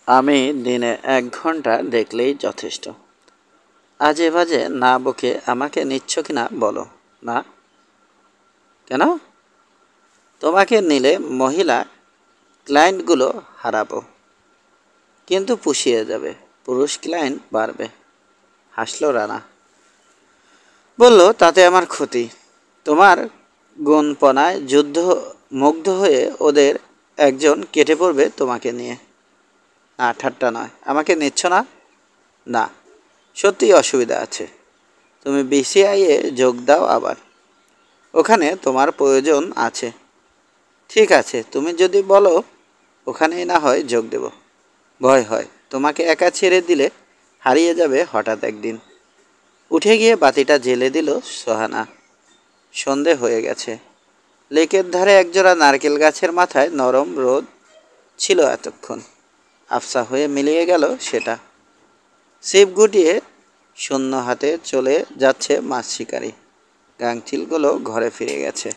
আমি দিনে 1 ঘন্টা দেখলেই যথেষ্ট। আজে বাজে না বকে আমাকে নিচ্ছ কিনা বলো। না কেন? তোমাকে নিলে মহিলা ক্লায়েন্টগুলো হারাবো, কিন্তু পুষিয়ে যাবে, পুরুষ ক্লায়েন্ট বাড়বে। হাসলো রানা। বলল, তাতে আমার ক্ষতি? তোমার গুণপনায় মুগ্ধ হয়ে ওদের একজন কেটে পড়বে তোমাকে নিয়ে। না, ঠাট্টা নয়। আমাকে নিচ্ছ না? না, সত্যিই অসুবিধা আছে। তুমি বিসিআইয়ে যোগ দাও আবার। ওখানে তোমার প্রয়োজন আছে। ঠিক আছে, তুমি যদি বলো ওখানেই না হয় যোগ দেব। ভয় হয় তোমাকে একা ছেড়ে দিলে হারিয়ে যাবে হঠাৎ একদিন। উঠে গিয়ে বাতিটা জ্বেলে দিল সোহানা। সন্ধে হয়ে গেছে। লেকের ধারে একজোড়া নারকেল গাছের মাথায় নরম রোদ ছিল এতক্ষণ। আফসা হয়ে মিলিয়ে গেল সেটা। ছিপ গুটিয়ে শূন্য হাতে চলে যাচ্ছে মাছ শিকারি। গাংচিলগুলো ঘরে ফিরে গেছে।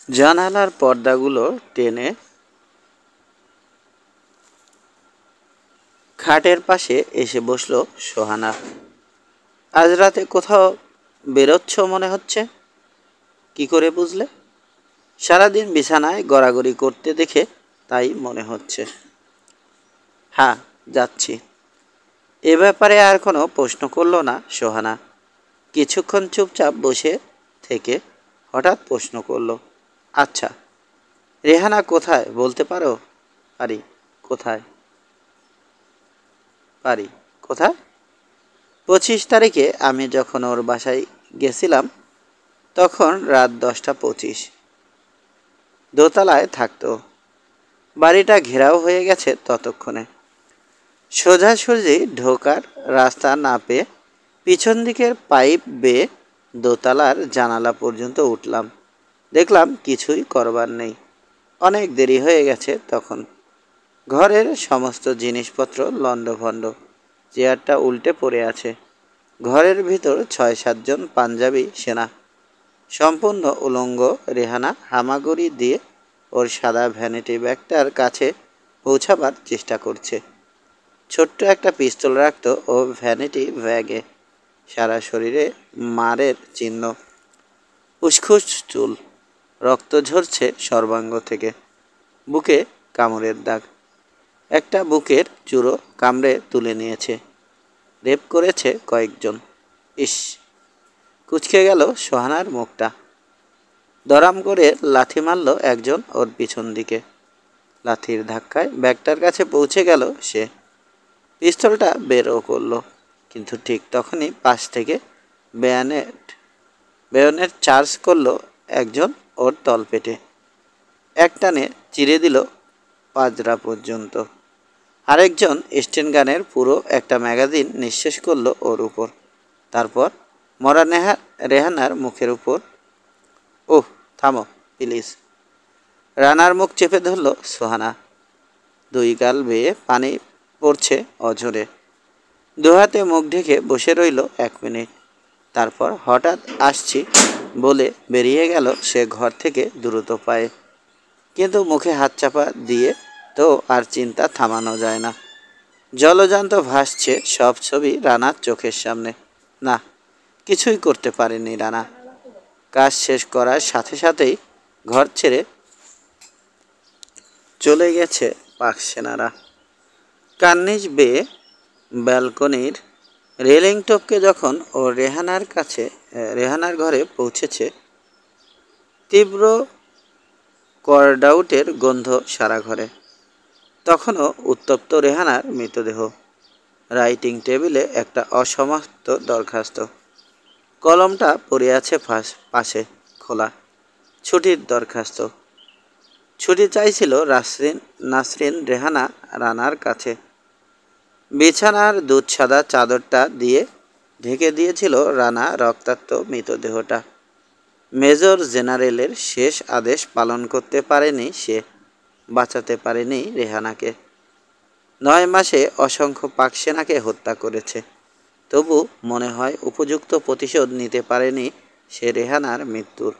জানালার পর্দাগুলো টেনে খাটের পাশে এসে বসলো সোহানা। আজ রাতে কোথাও বেরোচ্ছ মনে হচ্ছে। কি করে বুঝলে? সারাদিন বিছানায় গড়াগড়ি করতে দেখে তাই মনে হচ্ছে। হ্যাঁ, যাচ্ছি। এ ব্যাপারে আর কোনো প্রশ্ন করল না সোহানা। কিছুক্ষণ চুপচাপ বসে থেকে হঠাৎ প্রশ্ন করল, আচ্ছা, রেহানা কোথায় বলতে পারো? পারি। কোথায়? পারি। কোথায়? 25 তারিখে আমি যখন ওর বাসায় গেছিলাম তখন রাত 10টা 25। দোতলায় থাকতো। বাড়িটা ঘেরাও হয়ে গেছে ততক্ষণে। সোজাসুজি ঢোকার রাস্তা না পেয়ে পিছন দিকের পাইপ বেয়ে দোতলার জানালা পর্যন্ত উঠলাম। দেখলাম কিছুই করবার নেই। অনেক দেরি হয়ে গেছে তখন। ঘরের সমস্ত জিনিসপত্র লণ্ডভণ্ড। চেয়ারটা উল্টে পড়ে আছে। ঘরের ভিতর 6-7 জন পাঞ্জাবি সেনা। সম্পূর্ণ উলঙ্গ রেহানা হামাগুড়ি দিয়ে ওর সাদা ভ্যানিটি ব্যাগটার কাছে পৌঁছাবার চেষ্টা করছে। ছোট্ট একটা পিস্তল রাখত ও ভ্যানিটি ব্যাগে। সারা শরীরে মারের চিহ্ন। উসখুস চুল। রক্ত ঝরছে সর্বাঙ্গ থেকে। বুকে কামড়ের দাগ। একটা বুকের চূড়ো কামড়ে তুলে নিয়েছে। রেপ করেছে কয়েকজন। ইস! কুঁচকে গেল সোহানার মুখটা। দরাম করে লাথি মারল একজন ওর পিছন দিকে। লাথির ধাক্কায় ব্যাগটার কাছে পৌঁছে গেল সে। পিস্তলটা বেরও করলো, কিন্তু ঠিক তখনই পাশ থেকে বেয়নেট চার্জ করলো একজন ওর তলপেটে। একটানে চিরে দিল পাজরা পর্যন্ত। আরেকজন স্টেন গানের পুরো একটা ম্যাগাজিন নিঃশেষ করলো ওর উপর। তারপর মরা রেহানার মুখের উপর। ওহ, থামো প্লিজ। রানার মুখ চেপে ধরল সোহানা। 2 গাল বেয়ে পানি পড়ছে অঝরে। 2 হাতে মুখ ঢেকে বসে রইল 1 মিনিট। তারপর হঠাৎ আসছি বলে বেরিয়ে গেল সে ঘর থেকে দ্রুত পায়ে। কিন্তু মুখে হাত চাপা দিয়ে তো আর চিন্তা থামানো যায় না। জলজান্ত ভাসছে সব ছবি রানার চোখের সামনে। না, কিছুই করতে পারেনি রানা। কাজ শেষ করার সাথে সাথেই ঘর ছেড়ে চলে গেছে পাক সেনারা। কার্নিশ বেয়ে ব্যালকনির রেলিং টপকে যখন ও রেহানার ঘরে পৌঁছেছে, তীব্র কর্ডাউটের গন্ধ সারা ঘরে। তখনও উত্তপ্ত রেহানার মৃতদেহ। রাইটিং টেবিলে একটা অসমাপ্ত দরখাস্ত। কলমটা পড়ে আছে পাশে খোলা। ছুটির দরখাস্ত। ছুটি চাইছিল নাসরিন রেহানা রানার কাছে। বিছানার দুধসাদা চাদরটা দিয়ে ঢেকে দিয়েছিল রানা রক্তাক্ত মৃতদেহটা। মেজর জেনারেলের শেষ আদেশ পালন করতে পারেনি সে। বাঁচাতে পারেনি রেহানাকে। 9 মাসে অসংখ্য পাক সেনাকে হত্যা করেছে। তবু মনে হয় উপযুক্ত প্রতিশোধ নিতে পারেনি সে রেহানার মৃত্যুর।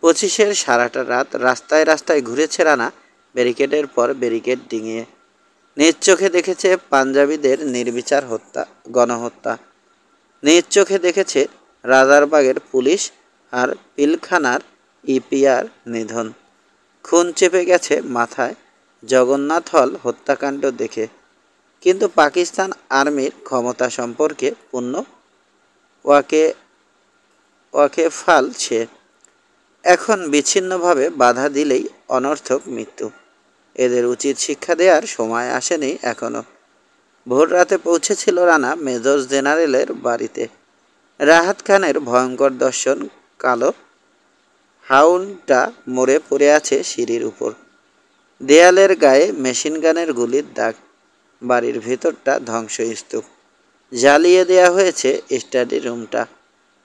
25-এর সারাটা রাত রাস্তায় রাস্তায় ঘুরেছে রানা ব্যারিকেডের পর ব্যারিকেড ডিঙিয়ে। নিজ চোখে দেখেছে পাঞ্জাবিদের নির্বিচার হত্যা, গণহত্যা। নিজ চোখে দেখেছে রাজারবাগের পুলিশ আর পিলখানার ইপিআর নিধন। খুন চেপে গেছে মাথায় জগন্নাথ হল হত্যাকাণ্ড দেখে। কিন্তু পাকিস্তান আর্মির ক্ষমতা সম্পর্কে পূর্ণ ওয়াকেফাল সে। এখন বিচ্ছিন্নভাবে বাধা দিলেই অনর্থক মৃত্যু। এদের উচিত শিক্ষা দেওয়ার সময় আসেনি এখনো। ভোর রাতে পৌঁছেছিল রানা মেজর জেনারেলের বাড়িতে। রাহাত খানের ভয়ঙ্কর দর্শন, কালো হাউন্ডটা মরে পড়ে আছে সিঁড়ির উপর। দেয়ালের গায়ে মেশিনগানের গুলির দাগ। বাড়ির ভেতরটা ধ্বংসস্তূপ। জ্বালিয়ে দেয়া হয়েছে স্টাডি রুমটা।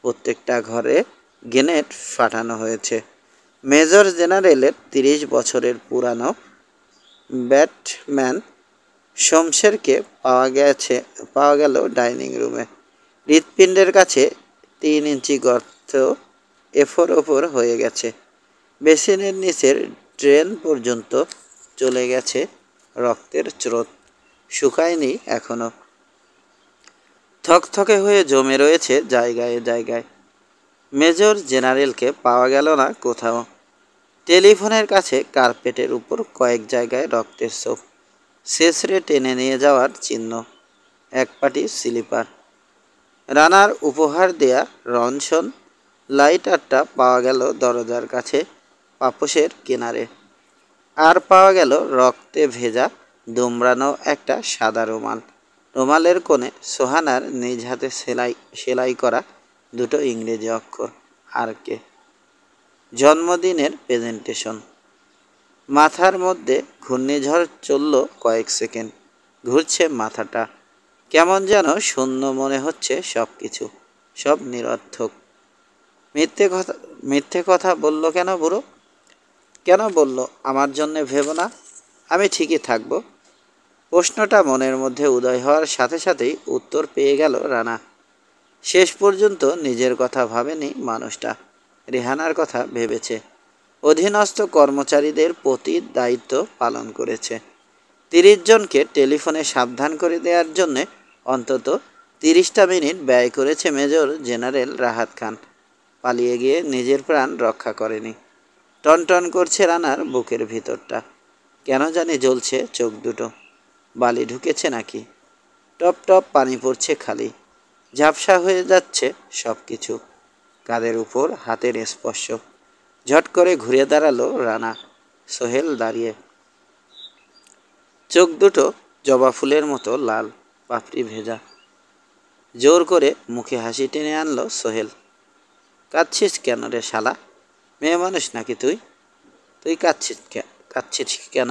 প্রত্যেকটা ঘরে গ্রেনেড ফাটানো হয়েছে। মেজর জেনারেলের ৩০ বছরের পুরানো ব্যাটম্যান শমশেরকে পাওয়া গেল ডাইনিং রুমে। হৃৎপিণ্ডের কাছে ৩ ইঞ্চি গর্ত এফোর ওপর হয়ে গেছে। বেসিনের নিচের ড্রেন পর্যন্ত চলে গেছে রক্তের স্রোত। শুকায়নি এখনো। থকথকে হয়ে জমে রয়েছে জায়গায় জায়গায়। মেজর জেনারেলকে পাওয়া গেল না কোথাও। টেলিফোনের কাছে কার্পেটের উপর কয়েক জায়গায় রক্তের ছোপ। শেষরে টেনে নিয়ে যাওয়ার চিহ্ন। এক পাটি স্লিপার। রানার উপহার দেয়া রনসন লাইটারটা পাওয়া গেল দরজার কাছে পাপোশের কিনারে। আর পাওয়া গেল রক্তে ভেজা দুমড়ানো একটা সাদা রুমাল। রুমালের কোণে সোহানার নিজ হাতে সেলাই করা দুটো ইংরেজি অক্ষর, আর কে। জন্মদিনের প্রেজেন্টেশন। মাথার মধ্যে ঘূর্ণিঝড় চলল কয়েক সেকেন্ড। ঘুরছে মাথাটা। কেমন যেন শূন্য মনে হচ্ছে সব কিছু, সব নিরর্থক। মিথ্যে কথা বলল কেন বুড়ো? কেন বলল আমার জন্যে ভেবো না, আমি ঠিকই থাকব? প্রশ্নটা মনের মধ্যে উদয় হওয়ার সাথে সাথেই উত্তর পেয়ে গেল রানা। শেষ পর্যন্ত নিজের কথা ভাবেনি মানুষটা, রেহানার কথা ভেবেছে। অধীনস্থ কর্মচারীদের প্রতি দায়িত্ব পালন করেছে। ৩০ জনকে টেলিফোনে সাবধান করে দেওয়ার জন্যে অন্তত ৩০টা মিনিট ব্যয় করেছে মেজর জেনারেল রাহাত খান। পালিয়ে গিয়ে নিজের প্রাণ রক্ষা করেনি। টনটন করছে রানার বুকের ভিতরটা। কেন জানি জ্বলছে চোখ দুটো। বালি ঢুকেছে নাকি? টপ টপ পানি পড়ছে খালি। ঝাপসা হয়ে যাচ্ছে সব কিছু। কাঁধের উপর হাতের স্পর্শ। ঝট করে ঘুরে দাঁড়ালো রানা। সোহেল দাঁড়িয়ে। চোখ দুটো জবা ফুলের মতো লাল, পাপড়ি ভেজা। জোর করে মুখে হাসি টেনে আনলো সোহেল। কাঁদছিস কেন রে শালা? মেয়ে মানুষ নাকি তুই? তুই কাঁদছিস কেন?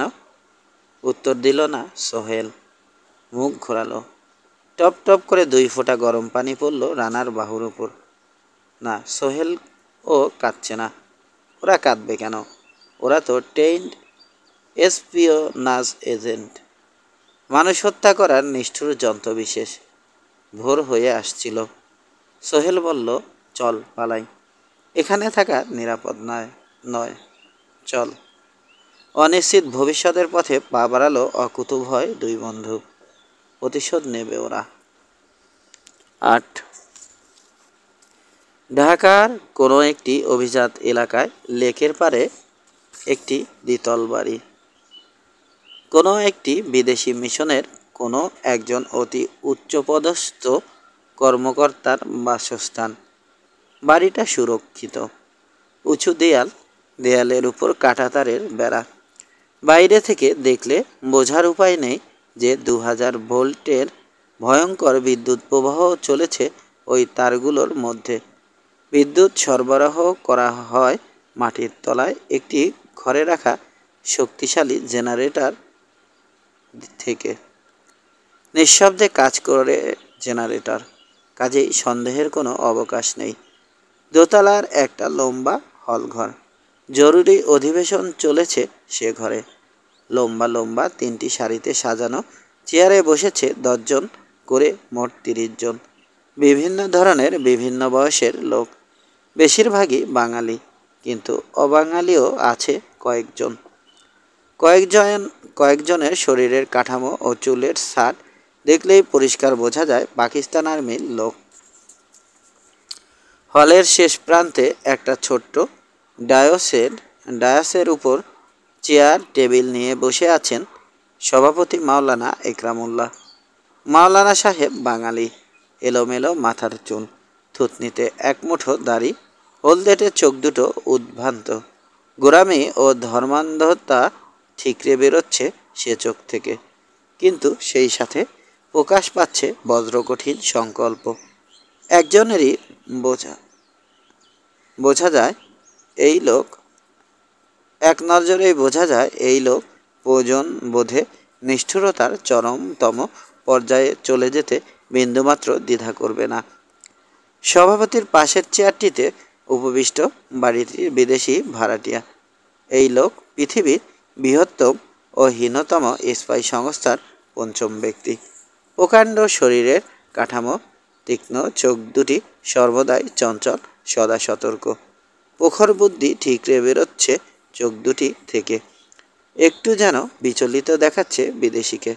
উত্তর দিল না সোহেল। মুখ ঘোরালো। টপ টপ করে 2 ফোঁটা গরম পানি পড়ল রানার বাহুর উপর। না, সোহেল ও কাঁদছে না। ওরা কাঁদবে কেন? ওরা তো ট্রেন্ড এসপিওনাজ এজেন্ট, মানুষ হত্যা করার নিষ্ঠুর যন্ত্রবিশেষ। ভোর হয়ে আসছিল। সোহেল বলল, চল পালাই। এখানে থাকা নিরাপদ নয়, চল। অনিশ্চিত ভবিষ্যতের পথে পা বাড়ালো অকুতূহল 2 বন্ধু। প্রতিশোধ নেবে ওরা। 8। ঢাকার কোনো একটি অভিজাত এলাকায় লেকের পাড়ে একটি দ্বিতল বাড়ি। কোনো একটি বিদেশি মিশনের কোনো একজন অতি উচ্চপদস্থ কর্মকর্তার বাসস্থান। বাড়িটা সুরক্ষিত। উঁচু দেয়ালের উপর কাঁটাতারের বেড়া। বাইরে থেকে দেখলে বোঝার উপায় নেই যে 2000 ভোল্টের ভয়ঙ্কর বিদ্যুৎ প্রবাহ চলেছে ওই তারগুলোর মধ্যে। বিদ্যুৎ সরবরাহ করা হয় মাটির তলায় একটি ঘরে রাখা শক্তিশালী জেনারেটর থেকে। নিঃশব্দে কাজ করে জেনারেটর, কাজেই সন্দেহের কোনো অবকাশ নেই। দোতলার একটা লম্বা হলঘর। জরুরি অধিবেশন চলেছে সে ঘরে। লম্বা লম্বা 3টি সারিতে সাজানো চেয়ারে বসেছে 10 জন করে, মোট 30 জন। বিভিন্ন ধরনের বিভিন্ন বয়সের লোক। বেশিরভাগই বাঙালি, কিন্তু অবাঙালিও আছে কয়েকজন। কয়েকজন কয়েকজনের শরীরের কাঠামো ও চুলের ছাট দেখলেই পরিষ্কার বোঝা যায় পাকিস্তান আর্মির লোক। হলের শেষ প্রান্তে একটা ছোট্ট ডায়াসের উপর চেয়ার টেবিল নিয়ে বসে আছেন সভাপতি মাওলানা একরামুল্লাহ। মাওলানা সাহেব বাঙালি, এলোমেলো মাথার চুল, থুতনিতে এক মুঠো দাড়ি, হলদেটে চোখ দুটো উদ্ভ্রান্ত, গোঁড়ামি ও ধর্মান্ধতা ঠিকরে বেরোচ্ছে সে চোখ থেকে, কিন্তু সেই সাথে প্রকাশ পাচ্ছে বজ্রকঠিন সংকল্প। একজনেরই বোঝা যায় এই লোক এক নজরেই বোঝা যায় এই লোক প্রয়োজন বোধে নিষ্ঠুরতার চরমতম পর্যায়ে চলে যেতে বিন্দুমাত্র দ্বিধা করবে না। সভাপতির পাশের চেয়ারটিতে উপবিষ্ট বাড়িটির বিদেশি ভাড়াটিয়া। এই লোক পৃথিবীর বৃহত্তম ও হীনতম স্পাই সংস্থার পঞ্চম ব্যক্তি। প্রকাণ্ড শরীরের কাঠামো, তীক্ষ্ণ চোখ দুটি সর্বদাই চঞ্চল, সদা সতর্ক। প্রখর বুদ্ধি ঠিকরে বেরোচ্ছে চোখ দুটি থেকে, একটু যেন বিচলিত দেখাচ্ছে বিদেশিকে।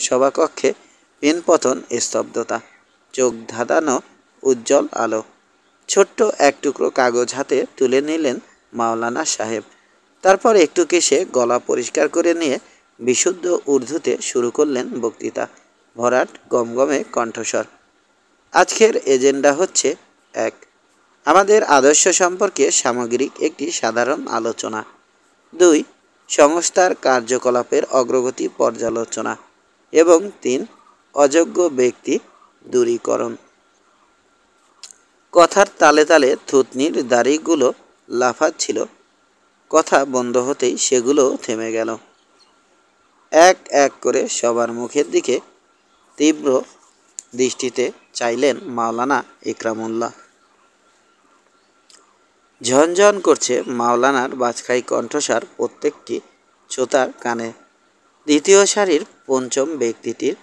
সভাকক্ষে পিনপতন স্তব্ধতা, চোখ ধাঁধানো উজ্জ্বল আলো। ছোট্ট এক টুকরো কাগজ হাতে তুলে নিলেন মাওলানা সাহেব। তারপর একটু কেশে গলা পরিষ্কার করে নিয়ে বিশুদ্ধ উর্দুতে শুরু করলেন বক্তৃতা। ভরাট গমগমে কণ্ঠস্বর। আজকের এজেন্ডা হচ্ছে 1. আমাদের আদর্শ সম্পর্কে সামগ্রিক একটি সাধারণ আলোচনা। 2. সংস্থার কার্যকলাপের অগ্রগতি পর্যালোচনা। এবং 3. অযোগ্য ব্যক্তি দূরীকরণ। কথার তালে তালে থুতনির দাড়িগুলো লাফাচ্ছিল। কথা বন্ধ হতেই সেগুলো থেমে গেল। এক এক করে সবার মুখের দিকে তীব্র দৃষ্টিতে চাইলেন মাওলানা একরামুল্লাহ। ঝনঝন করছে মাওলানার বাজখাই কণ্ঠস্বর প্রত্যেকটি শ্রোতার কানে। দ্বিতীয় সারির পঞ্চম ব্যক্তিটির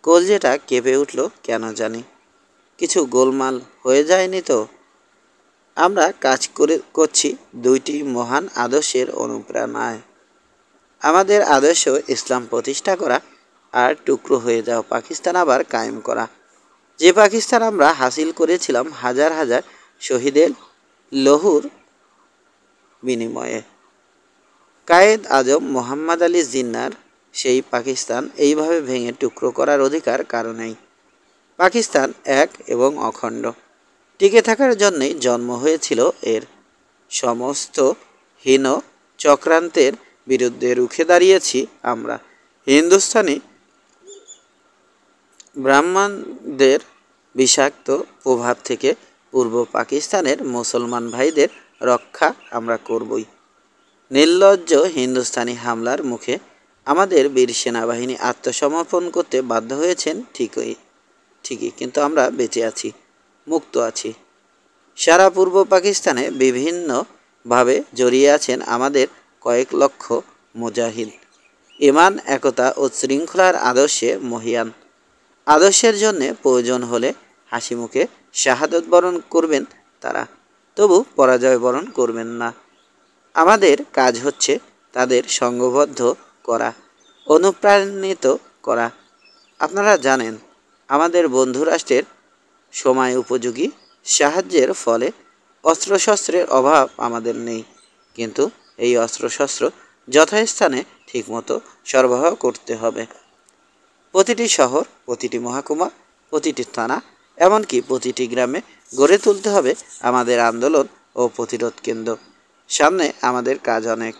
কলজেটা কেঁপে উঠল কেন জানি। কিছু গোলমাল হয়ে যায়নি তো? আমরা কাজ করছি দুইটি মহান আদর্শের অনুপ্রেরণায়। আমাদের আদর্শ ইসলাম প্রতিষ্ঠা করা আর টুকরো হয়ে যাওয়া পাকিস্তান আবার কায়েম করা। যে পাকিস্তান আমরা হাসিল করেছিলাম হাজার হাজার শহীদের লহুর বিনিময়ে। কায়েদ আজম মোহাম্মদ আলী জিন্নার সেই পাকিস্তান এইভাবে ভেঙে টুকরো করার অধিকার কারো নেই। পাকিস্তান এক এবং অখণ্ড, টিকে থাকার জন্যই জন্ম হয়েছিল এর। সমস্ত হীন চক্রান্তের বিরুদ্ধে রুখে দাঁড়িয়েছি আমরা। হিন্দুস্তানি ব্রাহ্মণদের বিষাক্ত প্রভাব থেকে পূর্ব পাকিস্তানের মুসলমান ভাইদের রক্ষা আমরা করবই। নির্লজ্জ হিন্দুস্তানি হামলার মুখে আমাদের বীর সেনাবাহিনী আত্মসমর্পণ করতে বাধ্য হয়েছেন ঠিকই, কিন্তু আমরা বেঁচে আছি, মুক্ত আছি। সারা পূর্ব পাকিস্তানে বিভিন্নভাবে জড়িয়ে আছেন আমাদের কয়েক লক্ষ মুজাহিদ। ইমান, একতা ও শৃঙ্খলার আদর্শে মহিয়ান। আদর্শের জন্যে প্রয়োজন হলে হাসি মুখে শাহাদত বরণ করবেন তারা, তবু পরাজয় বরণ করবেন না। আমাদের কাজ হচ্ছে তাদের সংঘবদ্ধ করা, অনুপ্রাণিত করা। আপনারা জানেন আমাদের বন্ধু রাষ্ট্রের সময় উপযোগী সাহায্যের ফলে অস্ত্রশস্ত্রের অভাব আমাদের নেই, কিন্তু এই অস্ত্রশস্ত্র যথাস্থানে ঠিকমতো সরবরাহ করতে হবে। প্রতিটি শহর, প্রতিটি মহকুমা, প্রতিটি থানা, এমনকি প্রতিটি গ্রামে গড়ে তুলতে হবে আমাদের আন্দোলন ও প্রতিরোধ কেন্দ্র। সামনে আমাদের কাজ অনেক,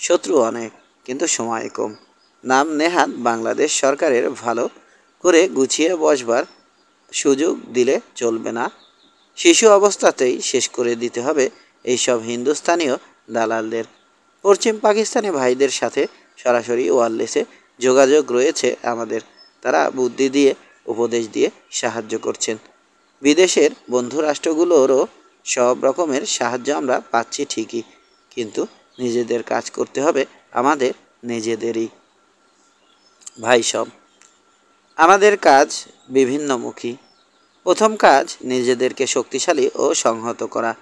শত্রু অনেক, কিন্তু সময় কম। নাম নেহাত বাংলাদেশ সরকারের ভালো করে গুছিয়ে বসবার সুযোগ দিলে চলবে না। শিশু অবস্থাতেই শেষ করে দিতে হবে এইসব হিন্দুস্তানীয় দালালদের। পশ্চিম পাকিস্তানি ভাইদের সাথে সরাসরি ওয়্যারলেসে যোগাযোগ রয়েছে আমাদের। তারা বুদ্ধি দিয়ে, উপদেশ দিয়ে সাহায্য করছেন। বিদেশের বন্ধু রাষ্ট্রগুলোরও সব রকমের সাহায্য আমরা পাচ্ছি ঠিকই, কিন্তু নিজেদের কাজ করতে হবে আমাদের নিজেদেরই। ভাই সব, আমাদের কাজ বিভিন্নমুখী। প্রথম কাজ নিজেদেরকে শক্তিশালী ও সংহত করা।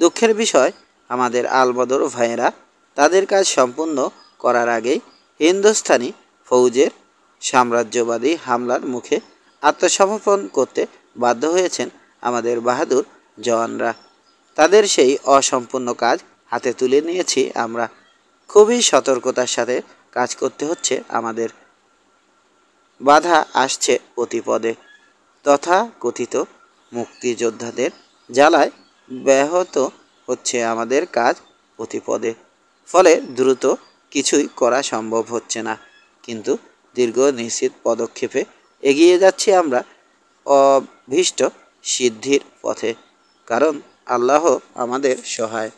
দুঃখের বিষয় আমাদের আলবদর ভাইয়েরা তাদের কাজ সম্পূর্ণ করার আগেই হিন্দুস্তানি ফৌজের সাম্রাজ্যবাদী হামলার মুখে আত্মসমর্পণ করতে বাধ্য হয়েছেন আমাদের বাহাদুর জওয়ানরা। তাদের সেই অসম্পূর্ণ কাজ হাতে তুলে নিয়েছি আমরা। খুবই সতর্কতার সাথে কাজ করতে হচ্ছে আমাদের। বাধা আসছে প্রতিপদে। তথাকথিত মুক্তিযোদ্ধাদের জ্বালায় ব্যাহত হচ্ছে আমাদের কাজ প্রতিপদে। ফলে দ্রুত কিছুই করা সম্ভব হচ্ছে না, কিন্তু দীর্ঘ নিশ্চিত পদক্ষেপে এগিয়ে যাচ্ছি আমরা অভীষ্ট সিদ্ধির পথে, কারণ আল্লাহ আমাদের সহায়।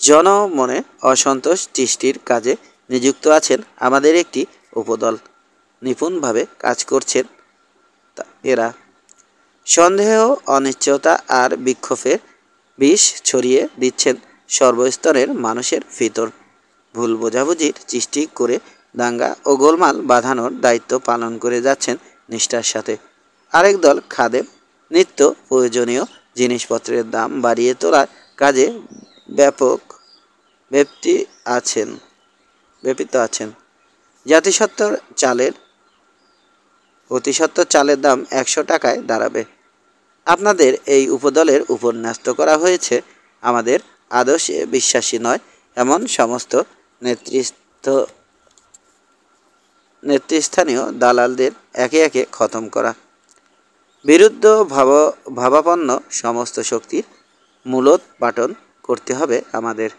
জনমনে অসন্তোষ সৃষ্টির কাজে নিযুক্ত আছেন আমাদের একটি উপদল। নিপুণভাবে কাজ করছেন এরা। সন্দেহ, অনিশ্চয়তা আর বিক্ষোভের বিষ ছড়িয়ে দিচ্ছেন সর্বস্তরের মানুষের ভিতর। ভুল বোঝাবুঝির সৃষ্টি করে দাঙ্গা ও গোলমাল বাঁধানোর দায়িত্ব পালন করে যাচ্ছেন নিষ্ঠার সাথে। আরেক দল খাদেম নিত্য প্রয়োজনীয় জিনিসপত্রের দাম বাড়িয়ে তোলার কাজে ব্যাপৃত আছেন। অতিসত্বর চালের দাম 100 টাকায় দাঁড়াবে। আপনাদের এই উপদলের উপর ন্যস্ত করা হয়েছে আমাদের আদর্শে বিশ্বাসী নয় এমন সমস্ত নেতৃস্থানীয় দালালদের একে একে খতম করা। বিরুদ্ধ ভাবাপন্ন সমস্ত শক্তির মূলোৎপাটন করতে হবে আমাদের।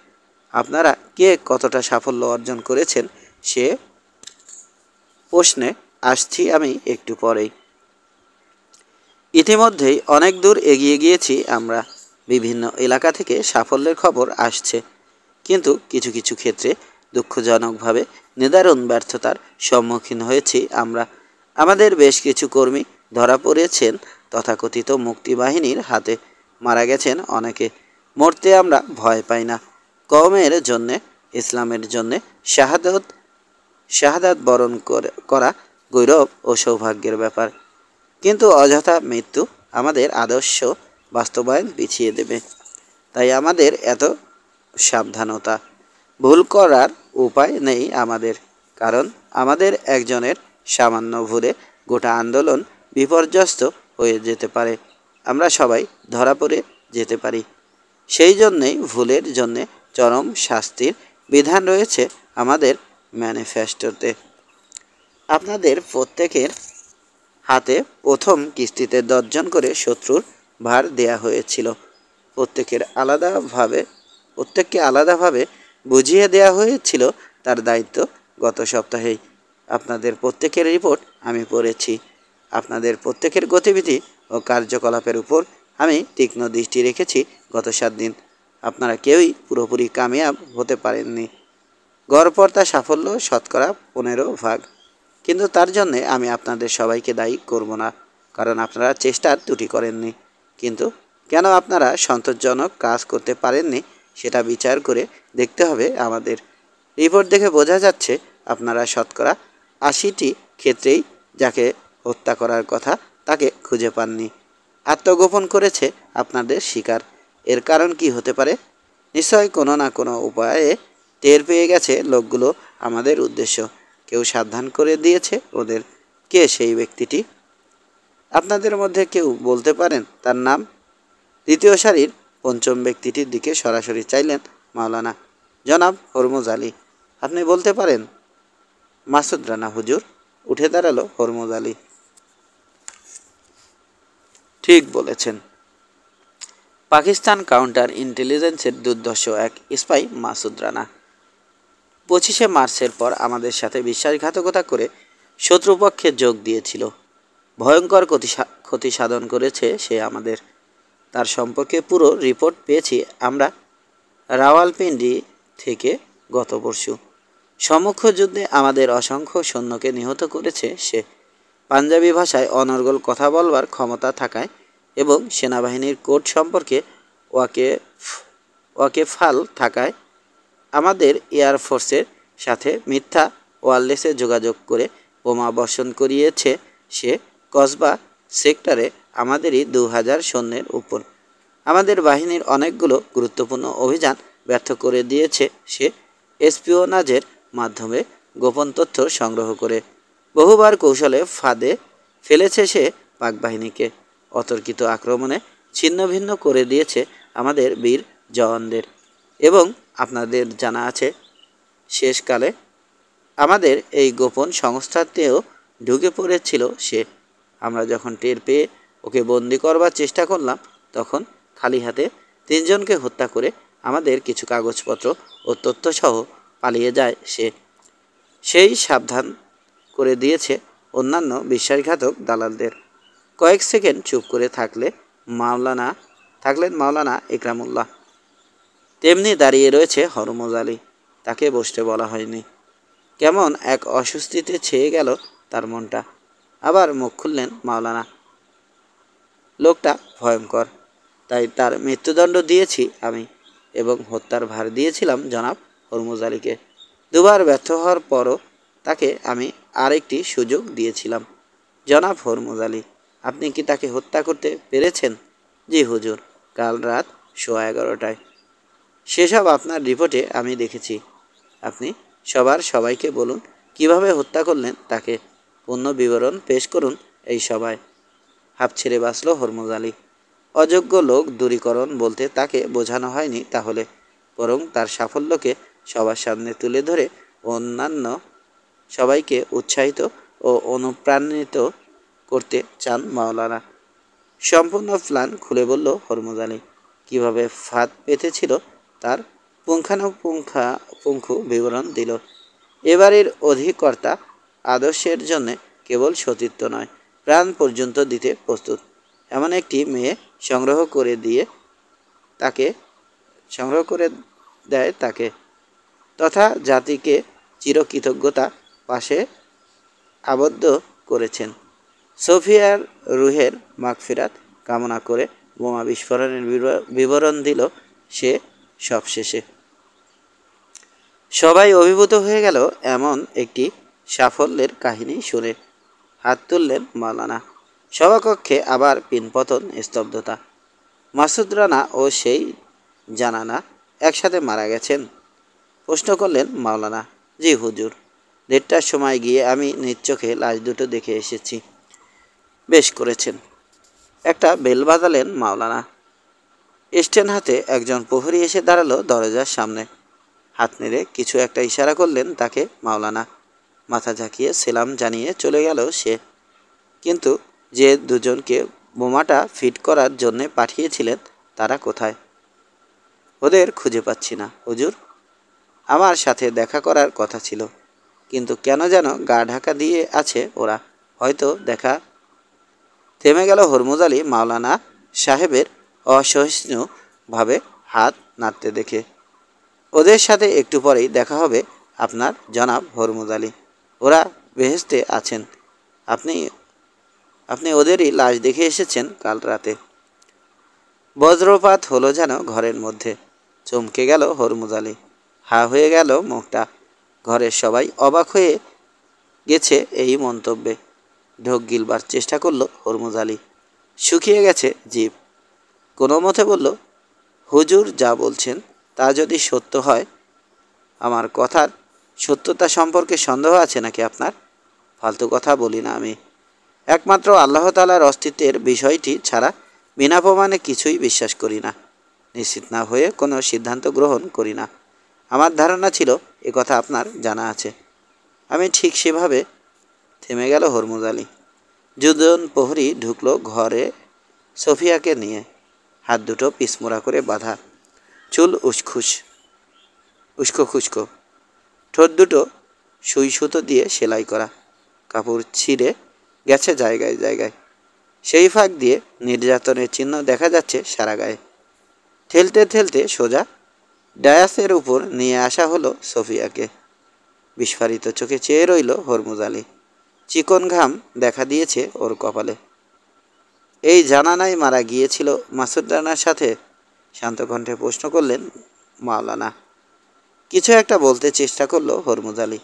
আপনারা কে কতটা সাফল্য অর্জন করেছেন সে প্রশ্নে আসছি আমি একটু পরেই। ইতিমধ্যেই অনেক দূর এগিয়ে গিয়েছি আমরা। বিভিন্ন এলাকা থেকে সাফল্যের খবর আসছে, কিন্তু কিছু কিছু ক্ষেত্রে দুঃখজনকভাবে নিদারুণ ব্যর্থতার সম্মুখীন হয়েছি আমরা। আমাদের বেশ কিছু কর্মী ধরা পড়েছেন তথাকথিত মুক্তিবাহিনীর হাতে। মারা গেছেন অনেকে। মরতে আমরা ভয় পাই না। কওমের জন্যে, ইসলামের জন্যে শাহাদাত বরণ করা গৌরব ও সৌভাগ্যের ব্যাপার। কিন্তু অযথা মৃত্যু আমাদের আদর্শ বাস্তবায়ন পিছিয়ে দেবে। তাই আমাদের এত সাবধানতা। ভুল করার উপায় নেই আমাদের, কারণ আমাদের একজনের সামান্য ভুলে গোটা আন্দোলন বিপর্যস্ত হয়ে যেতে পারে। আমরা সবাই ধরা পড়ে যেতে পারি। সেই জন্যেই ভুলের জন্যে চরম শাস্তির বিধান রয়েছে আমাদের ম্যানিফেস্টোতে। আপনাদের প্রত্যেকের হাতে প্রথম কিস্তিতে 10 জন করে শত্রুর ভার দেয়া হয়েছিল। প্রত্যেককে আলাদাভাবে বুঝিয়ে দেয়া হয়েছিল তার দায়িত্ব গত সপ্তাহেই। আপনাদের প্রত্যেকের রিপোর্ট আমি পড়েছি। আপনাদের প্রত্যেকের গতিবিধি ও কার্যকলাপের উপর আমি তীক্ষ্ণ দৃষ্টি রেখেছি গত 7 দিন। আপনারা কেউই পুরোপুরি কামিয়াব হতে পারেননি। গড়পড়তা সাফল্য শতকরা 15%। কিন্তু তার জন্যে আমি আপনাদের সবাইকে দায়ী করব না, কারণ আপনারা চেষ্টার ত্রুটি করেননি। কিন্তু কেন আপনারা সন্তোষজনক কাজ করতে পারেননি সেটা বিচার করে দেখতে হবে আমাদের। রিপোর্ট দেখে বোঝা যাচ্ছে আপনারা শতকরা 80টি ক্ষেত্রেই যাকে হত্যা করার কথা তাকে খুঁজে পাননি। আত্মগোপন করেছে আপনাদের শিকার। এর কারণ কি হতে পারে? নিশ্চয় কোনো না কোনো উপায়ে টের পেয়ে গেছে লোকগুলো আমাদের উদ্দেশ্য। কেউ সাবধান করে দিয়েছে ওদের। কে সেই ব্যক্তিটি? আপনাদের মধ্যে কেউ বলতে পারেন তার নাম? দ্বিতীয় সারির পঞ্চম ব্যক্তিটির দিকে সরাসরি চাইলেন মাওলানা জনাব হরমুজ আলী। আপনি বলতে পারেন? মাসুদ রানা হুজুর। উঠে দাঁড়ালো হরমুজ আলী। ঠিক বলেছেন। পাকিস্তান কাউন্টার ইন্টেলিজেন্সের দুর্ধর্ষ এক স্পাই মাসুদ রানা। 25শে মার্চের পর আমাদের সাথে বিশ্বাসঘাতকতা করে শত্রুপক্ষে যোগ দিয়েছিল। ভয়ঙ্কর ক্ষতি সাধন করেছে সে আমাদের। তার সম্পর্কে পুরো রিপোর্ট পেয়েছি আমরা রাওয়ালপিন্ডি থেকে গত পরশু। সম্মুখ যুদ্ধে আমাদের অসংখ্য সৈন্যকে নিহত করেছে সে। পাঞ্জাবি ভাষায় অনর্গল কথা বলবার ক্ষমতা থাকায় এবং সেনাবাহিনীর কোড সম্পর্কে ওয়াকেফাল থাকায় আমাদের এয়ারফোর্সের সাথে মিথ্যা ওয়্যারলেসে যোগাযোগ করে বোমা বর্ষণ করিয়েছে সে কসবা সেক্টরে আমাদেরই 2000 সৈন্যের উপর। আমাদের বাহিনীর অনেকগুলো গুরুত্বপূর্ণ অভিযান ব্যর্থ করে দিয়েছে সে এসপিওনাজের মাধ্যমে গোপন তথ্য সংগ্রহ করে। বহুবার কৌশলে ফাঁদে ফেলেছে সে পাক বাহিনীকে। অতর্কিত আক্রমণে ছিন্নভিন্ন করে দিয়েছে আমাদের বীর জওয়ানদের। এবং আপনাদের জানা আছে, শেষকালে আমাদের এই গোপন সংস্থাতেও ঢুকে পড়েছিল সে। আমরা যখন টের পেয়ে ওকে বন্দি করবার চেষ্টা করলাম, তখন খালি হাতে 3 জনকে হত্যা করে আমাদের কিছু কাগজপত্র ও তথ্যসহ পালিয়ে যায় সে। সেই সাবধান করে দিয়েছে অন্যান্য বিশ্বাসঘাতক দালালদের। কয়েক সেকেন্ড চুপ করে থাকলেন মাওলানা ইকরামুল্লাহ। তেমনি দাঁড়িয়ে রয়েছে হরমুজ আলী। তাকে বসতে বলা হয়নি। কেমন এক অস্বস্তিতে ছেয়ে গেল তার মনটা। আবার মুখ খুললেন মাওলানা। লোকটা ভয়ঙ্কর, তাই তার মৃত্যুদণ্ড দিয়েছি আমি, এবং হত্যার ভার দিয়েছিলাম জনাব হরমুজ আলীকে। 2 বার ব্যর্থ হওয়ার পরও তাকে আমি আরেকটি সুযোগ দিয়েছিলাম। জনাব হরমুজ আলী, আপনি কি তাকে হত্যা করতে পেরেছেন? জি হুজুর, কাল রাত 11:15টায়। সেসব আপনার রিপোর্টে আমি দেখেছি। আপনি সবাইকে বলুন কিভাবে হত্যা করলেন তাকে। পূর্ণ বিবরণ পেশ করুন এই সভায়। হাঁপ ছেড়ে বাঁচল হরমুজ আলী। অযোগ্য লোক দূরীকরণ বলতে তাকে বোঝানো হয়নি তাহলে, বরং তার সাফল্যকে সবার সামনে তুলে ধরে অন্যান্য সবাইকে উৎসাহিত ও অনুপ্রাণিত করতে চান মাওলানা। সম্পূর্ণ প্ল্যান খুলে বলল হরমুজ আলী। কীভাবে ফাঁদ পেতেছিল তার পুঙ্খানুপুঙ্খু বিবরণ দিল। এবারের অধিকর্তা আদর্শের জন্যে কেবল সতীত্ব নয়, প্রাণ পর্যন্ত দিতে প্রস্তুত। এমন একটি মেয়ে সংগ্রহ করে দেয় তাকে, তথা জাতিকে চিরকৃতজ্ঞতা পাশে আবদ্ধ করেছেন। সোফিয়ার রুহের মাগফিরাত কামনা করে বোমা বিস্ফোরণের বিবরণ দিল সে সবশেষে। সবাই অভিভূত হয়ে গেল এমন একটি সাফল্যের কাহিনী শুনে। হাত তুললেন মাওলানা। সভাকক্ষে আবার পিনপতন, স্তব্ধতা। মাসুদ রানা ও সেই জানানা একসাথে মারা গেছেন? প্রশ্ন করলেন মাওলানা। জি হুজুর, 1:30টার সময় গিয়ে আমি নিজ চোখে লাশ দুটো দেখে এসেছি। বেশ করেছেন। একটা বেল বাজালেন মাওলানা। স্ট্যান্ড হাতে একজন প্রহরী এসে দাঁড়ালো দরজার সামনে। হাত নেড়ে কিছু একটা ইশারা করলেন তাকে মাওলানা। মাথা ঝাঁকিয়ে সেলাম জানিয়ে চলে গেল সে। কিন্তু যে 2 জনকে বোমাটা ফিট করার জন্যে পাঠিয়েছিলেন তারা কোথায়? ওদের খুঁজে পাচ্ছি না হুজুর। আমার সাথে দেখা করার কথা ছিল, কিন্তু কেন যেন গা ঢাকা দিয়ে আছে ওরা। হয়তো দেখা। থেমে গেল হরমুজ আলী মাওলানা সাহেবের অসহিষ্ণুভাবে হাত নাড়তে দেখে। ওদের সাথে একটু পরেই দেখা হবে আপনার, জনাব হরমুজ আলী। ওরা বেহেশতে আছেন। আপনি ওদেরই লাশ দেখে এসেছেন কাল রাতে। বজ্রপাত হলো যেন ঘরের মধ্যে। চমকে গেল হরমুজ আলী। হা হয়ে গেল মুখটা। ঘরের সবাই অবাক হয়ে গেছে এই মন্তব্যে। ঢোক গিলবার চেষ্টা করল হরমুজ আলী। শুকিয়ে গেছে জিভ। কোনো মতে বলল, হুজুর যা বলছেন তা যদি সত্য হয়, আমার কথার সত্যতা সম্পর্কে সন্দেহ আছে নাকি আপনার? ফালতু কথা বলি না আমি। একমাত্র আল্লাহ তাআলার অস্তিত্বের বিষয়টি ছাড়া বিনা প্রমাণে কিছুই বিশ্বাস করি না। নিশ্চিত না হয়ে কোনো সিদ্ধান্ত গ্রহণ করি না। আমার ধারণা ছিল এ কথা আপনার জানা আছে। আমি ঠিক সেভাবে। থেমে গেল হরমুজ আলী। 2 জন প্রহরী ঢুকলো ঘরে সোফিয়াকে নিয়ে। হাত দুটো পিছমোড়া করে বাঁধা, চুল উস্কো খুস্কো, ঠোঁট দুটো সুই সুতো দিয়ে সেলাই করা, কাপড় ছিঁড়ে গেছে জায়গায় জায়গায়। সেই ফাঁক দিয়ে নির্যাতনের চিহ্ন দেখা যাচ্ছে সারা গায়ে। ঠেলতে ঠেলতে সোজা ডায়াসের উপর নিয়ে আসা হলো সোফিয়াকে। বিস্ফারিত চোখে চেয়ে রইল হরমুজ আলী। চিকন ঘাম দেখা দিয়েছে ওর কপালে। এই জানানাই মারা গিয়েছিল মাসুদ রানার সাথে? শান্ত কণ্ঠে প্রশ্ন করলেন মাওলানা। কিছু একটা বলতে চেষ্টা করলো হরমুজ আলী,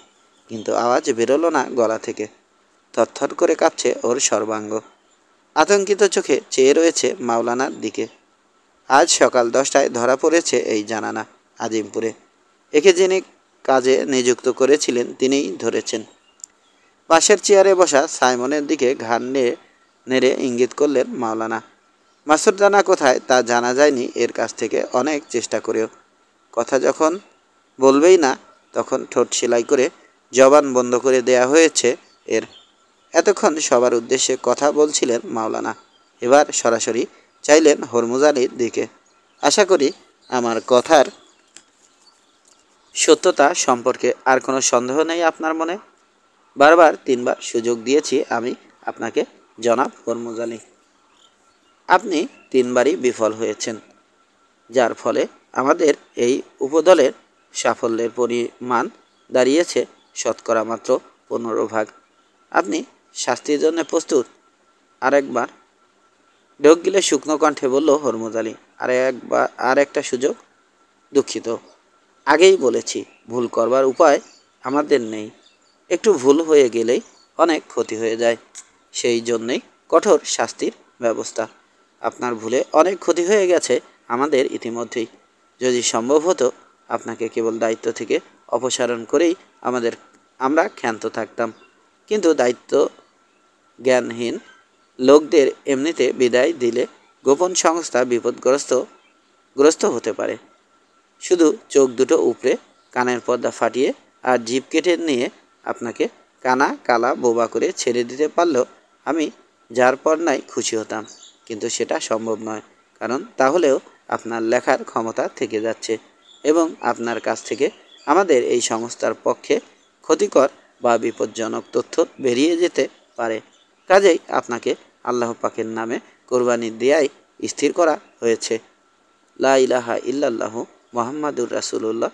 কিন্তু আওয়াজ বেরোলো না গলা থেকে। থরথর করে কাঁপছে ওর সর্বাঙ্গ। আতঙ্কিত চোখে চেয়ে রয়েছে মাওলানার দিকে। আজ সকাল 10টায় ধরা পড়েছে এই জানানা। আজিমপুরে। একে যিনি কাজে নিযুক্ত করেছিলেন তিনিই ধরেছেন। পাশের চেয়ারে বসা সাইমনের দিকে ঘাড় নেড়ে ইঙ্গিত করলেন মাওলানা। মাসুদ রানা কোথায় তা জানা যায়নি এর কাছ থেকে অনেক চেষ্টা করেও। কথা যখন বলবেই না তখন ঠোঁট সেলাই করে জবান বন্ধ করে দেয়া হয়েছে এর। এতক্ষণ সবার উদ্দেশ্যে কথা বলছিলেন মাওলানা, এবার সরাসরি চাইলেন হরমুজ আলীর দিকে। আশা করি আমার কথার সত্যতা সম্পর্কে আর কোনো সন্দেহ নেই আপনার মনে। বারবার 3বার সুযোগ দিয়েছি আমি আপনাকে জনাব হরমুজ আলী। আপনি 3বারই বিফল হয়েছেন, যার ফলে আমাদের এই উপদলের সাফল্যের পরিমাণ দাঁড়িয়েছে শতকরা মাত্র 15 ভাগ। আপনি শাস্তির জন্য প্রস্তুত? আরেকবার ঢোক গিলে শুকনো কণ্ঠে বলল হরমুজ আলী। আর একটা সুযোগ? দুঃখিত, আগেই বলেছি ভুল করবার উপায় আমাদের নেই। একটু ভুল হয়ে গেলেই অনেক ক্ষতি হয়ে যায়, সেই জন্যেই কঠোর শাস্তির ব্যবস্থা। আপনার ভুলে অনেক ক্ষতি হয়ে গেছে আমাদের ইতিমধ্যেই। যদি সম্ভব হতো আপনাকে কেবল দায়িত্ব থেকে অপসারণ করেই আমরা ক্ষান্ত থাকতাম, কিন্তু দায়িত্ব জ্ঞানহীন লোকদের এমনিতে বিদায় দিলে গোপন সংস্থা বিপদগ্রস্ত হতে পারে। শুধু চোখ দুটো উপড়ে কানের পর্দা ফাটিয়ে আর জিভ কেটে নিয়ে আপনাকে কানা কালা বোবা করে ছেড়ে দিতে পারলেও আমি যার পর নাই খুশি হতাম, কিন্তু সেটা সম্ভব নয়, কারণ তাহলেও আপনার লেখার ক্ষমতা থেকে যাচ্ছে এবং আপনার কাছ থেকে আমাদের এই সংস্থার পক্ষে ক্ষতিকর বা বিপজ্জনক তথ্য বেরিয়ে যেতে পারে। কাজেই আপনাকে আল্লাহ পাকের নামে কোরবানি দেয়াই স্থির করা হয়েছে। লা ইলাহা ইল্লাল্লাহু মুহাম্মাদুর রাসূলুল্লাহ।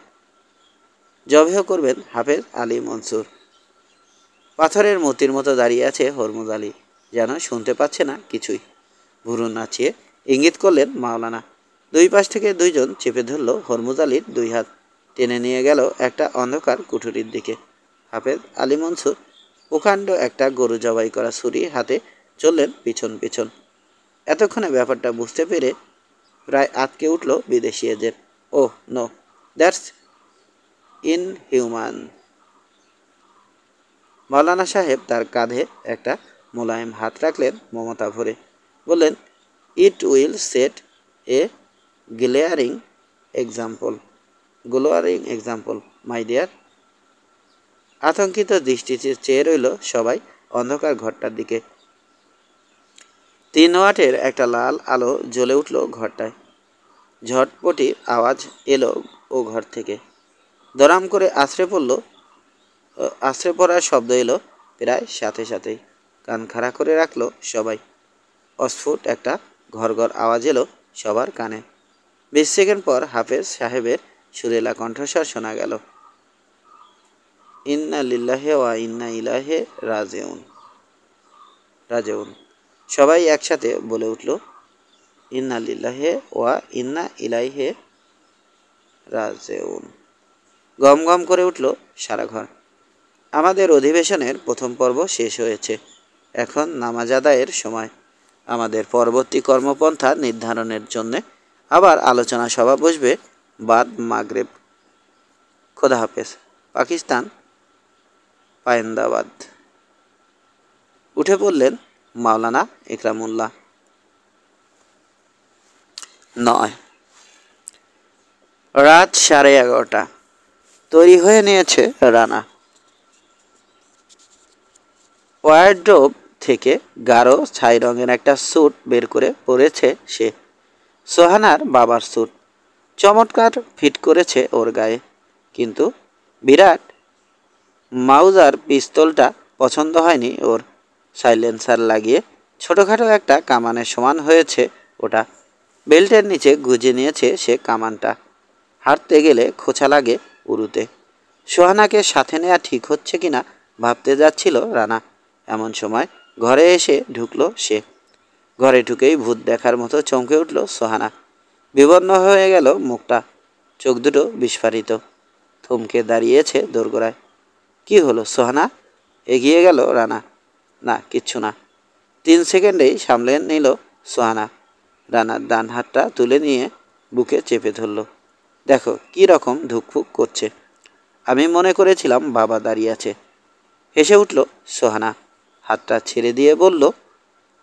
জবেহ করবেন হাফেজ আলী মনসুর। পাথরের মূর্তির মতো দাঁড়িয়ে আছে হরমুজ আলী, যেন শুনতে পাচ্ছে না কিছুই। ভুরু নাচিয়ে ইঙ্গিত করলেন মাওলানা। দুই পাশ থেকে দুইজন চেপে ধরল হরমুজ আলীর 2 হাত, টেনে নিয়ে গেল একটা অন্ধকার কুঠুরির দিকে। হাফেজ আলী মনসুর প্রকাণ্ড একটা গরু জবাই করা ছুরি হাতে চললেন পিছন পিছন। এতক্ষণে ব্যাপারটা বুঝতে পেরে প্রায় আটকে উঠল বিদেশি agent. Oh no, that's inhuman. মাওলানা সাহেব তার কাঁধে একটা মোলায়েম হাত রাখলেন মমতা ভরে, বললেন, it will set A glaring example my dear. আতঙ্কিত দৃষ্টিতে চেয়ে রইল সবাই অন্ধকার ঘরটার দিকে। 3 ওয়াটের একটা লাল আলো জ্বলে উঠল ঘরটায়। ঝটপটির আওয়াজ এলো ও ঘর থেকে। দরাম করে আছড়ে পড়ার শব্দ এলো প্রায় সাথে সাথেই। কান খাড়া করে রাখলো সবাই। অস্ফুট একটা ঘর আওয়াজ এলো সবার কানে। 20 সেকেন্ড পর হাফেজ সাহেবের সুরেলা কণ্ঠস্বর শোনা গেল, ইন্না লিল্লাহি ওয়া ইন্না ইলাইহি রাজিউন। সবাই একসাথে বলে উঠল, ইন্না লিল্লাহি ওয়া ইন্না ইলাইহি রাজিউন। গম গম করে উঠল সারা ঘর। আমাদের অধিবেশনের প্রথম পর্ব শেষ হয়েছে, এখন নামাজ আদায়ের সময়। আমাদের পরবর্তী কর্মপন্থা নির্ধারণের জন্য আবার আলোচনা সভা বসবে বাদ মাগরিব। খোদা হাফেজ। পাকিস্তান, পায়েন্দাবাদ। উঠে পড়লেন মাওলানা ইকরামুল্লাহ। 9 রাত 11:30। তৈরি হয়ে নিয়েছে রানা। ওয়ারড্রোব থেকে গাঢ় ছাই রঙের একটা স্যুট বের করে পরেছে সে। সোহানার বাবার স্যুট, চমৎকার ফিট করেছে ওর গায়ে, কিন্তু বিরাট মাউজার পিস্তলটা পছন্দ হয়নি ওর। সাইলেন্সার লাগিয়ে ছোটোখাটো একটা কামানের সমান হয়েছে ওটা। বেল্টের নিচে গুজে নিয়েছে সে কামানটা। হাঁটতে গেলে খোঁচা লাগে উরুতে। সোহানাকে সাথে নেওয়া ঠিক হচ্ছে কিনা ভাবতে যাচ্ছিল রানা, এমন সময় ঘরে এসে ঢুকলো সে। ঘরে ঢুকেই ভূত দেখার মতো চমকে উঠল সোহানা। বিবর্ণ হয়ে গেল মুখটা, চোখ দুটো বিস্ফারিত। থমকে দাঁড়িয়েছে দোরগোড়ায়। কি হলো সোহানা? এগিয়ে গেল রানা। না, কিচ্ছু না। 3 সেকেন্ডেই সামলে নিল সোহানা। রানার ডান হাতটা তুলে নিয়ে বুকে চেপে ধরল। দেখো কি রকম ধুকফুক করছে। আমি মনে করেছিলাম বাবা দাঁড়িয়ে আছে। হেসে উঠল সোহানা, হাতটা ছেড়ে দিয়ে বলল,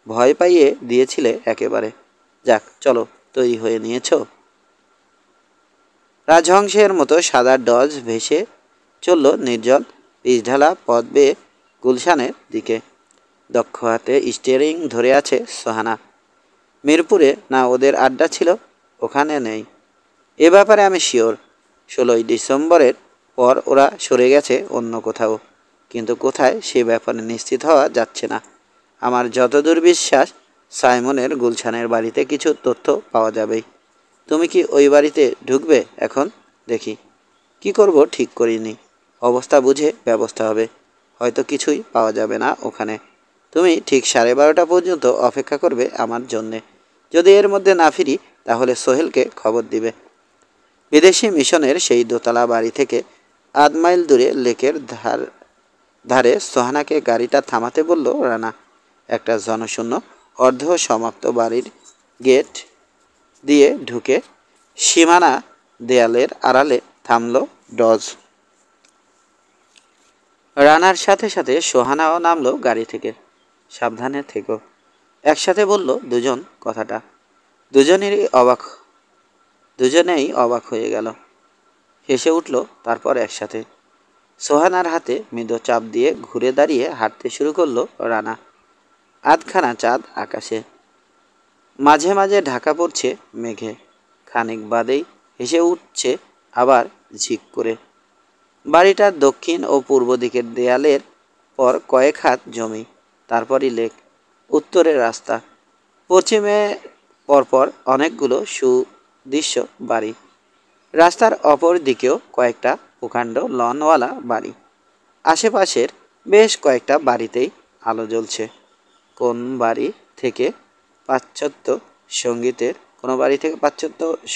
ভয় পাইয়ে দিয়েছিলে একেবারে। যাক চলো, তৈরি হয়ে নিয়েছ? রাজহংসের মতো সাদা ডজ ভেসে চলল নির্জন পিচঢালা পথ বেয়ে গুলশানের দিকে। দক্ষ হাতে স্টিয়ারিং ধরে আছে সোহানা। মিরপুরে না ওদের আড্ডা ছিল? ওখানে নেই, এ ব্যাপারে আমি শিওর। 16ই ডিসেম্বরের পর ওরা সরে গেছে অন্য কোথাও, কিন্তু কোথায় সে ব্যাপারে নিশ্চিত হওয়া যাচ্ছে না। আমার যতদূর বিশ্বাস, সাইমনের গুলশানের বাড়িতে কিছু তথ্য পাওয়া যাবেই। তুমি কি ওই বাড়িতে ঢুকবে এখন? দেখি। কি করব ঠিক করিনি, অবস্থা বুঝে ব্যবস্থা হবে। হয়তো কিছুই পাওয়া যাবে না ওখানে। তুমি ঠিক 12:30 পর্যন্ত অপেক্ষা করবে আমার জন্যে। যদি এর মধ্যে না ফিরি তাহলে সোহেলকে খবর দিবে। বিদেশি মিশনের সেই দোতলা বাড়ি থেকে 8 মাইল দূরে লেকের ধারে সোহানাকে গাড়িটা থামাতে বলল রানা। একটা জনশূন্য অর্ধ সমাপ্ত বাড়ির গেট দিয়ে ঢুকে সীমানা দেয়ালের আড়ালে থামল ডজ। রানার সাথে সাথে সোহানাও নামলো গাড়ি থেকে। সাবধানে থেকো, একসাথে বলল দুজন কথাটা। দুজনেই অবাক হয়ে গেল, হেসে উঠল তারপর একসাথে। সোহানার হাতে মৃদু চাপ দিয়ে ঘুরে দাঁড়িয়ে হাঁটতে শুরু করলো রানা। আধখানা চাঁদ আকাশে, মাঝে মাঝে ঢাকা পড়ছে মেঘে। খানিক বাদেই হেসে উঠছে আবার ঝিক করে। বাড়িটার দক্ষিণ ও পূর্ব দিকের দেয়ালের পর কয়েক হাত জমি, তারপরই লেক, উত্তরে রাস্তা, পশ্চিমে পরপর অনেকগুলো সুদৃশ্য বাড়ি। রাস্তার অপর দিকেও কয়েকটা প্রকাণ্ড লনওয়ালা বাড়ি। আশেপাশের বেশ কয়েকটা বাড়িতেই আলো জ্বলছে। কোন বাড়ি থেকে পাশ্চাত্য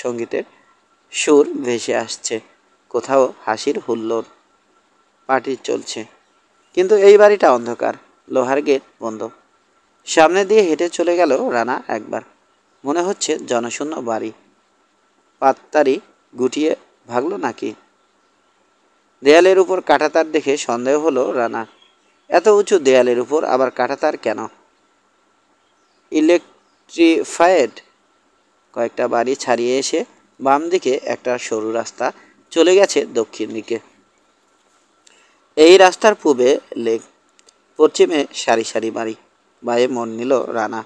সঙ্গীতের সুর ভেসে আসছে। কোথাও হাসির হুল্লোড়, পার্টি চলছে। কিন্তু এই বাড়িটা অন্ধকার, লোহার গেট বন্ধ। সামনে দিয়ে হেঁটে চলে গেল রানা একবার। মনে হচ্ছে জনশূন্য বাড়ি। পাততাড়ি গুটিয়ে ভাগলো নাকি? দেয়ালের উপর কাঁটাতার দেখে সন্দেহ হলো রানা। এত উঁচু দেয়ালের উপর আবার কাঁটাতার কেন? ইলেকট্রিফায়েড। কয়েকটা বাড়ি ছাড়িয়ে এসে বাম দিকে একটা সরু রাস্তা চলে গেছে দক্ষিণ দিকে। এই রাস্তার পূবে লেক, পশ্চিমে সারি সারি বাড়ি। বায়ে মন নিল রানা।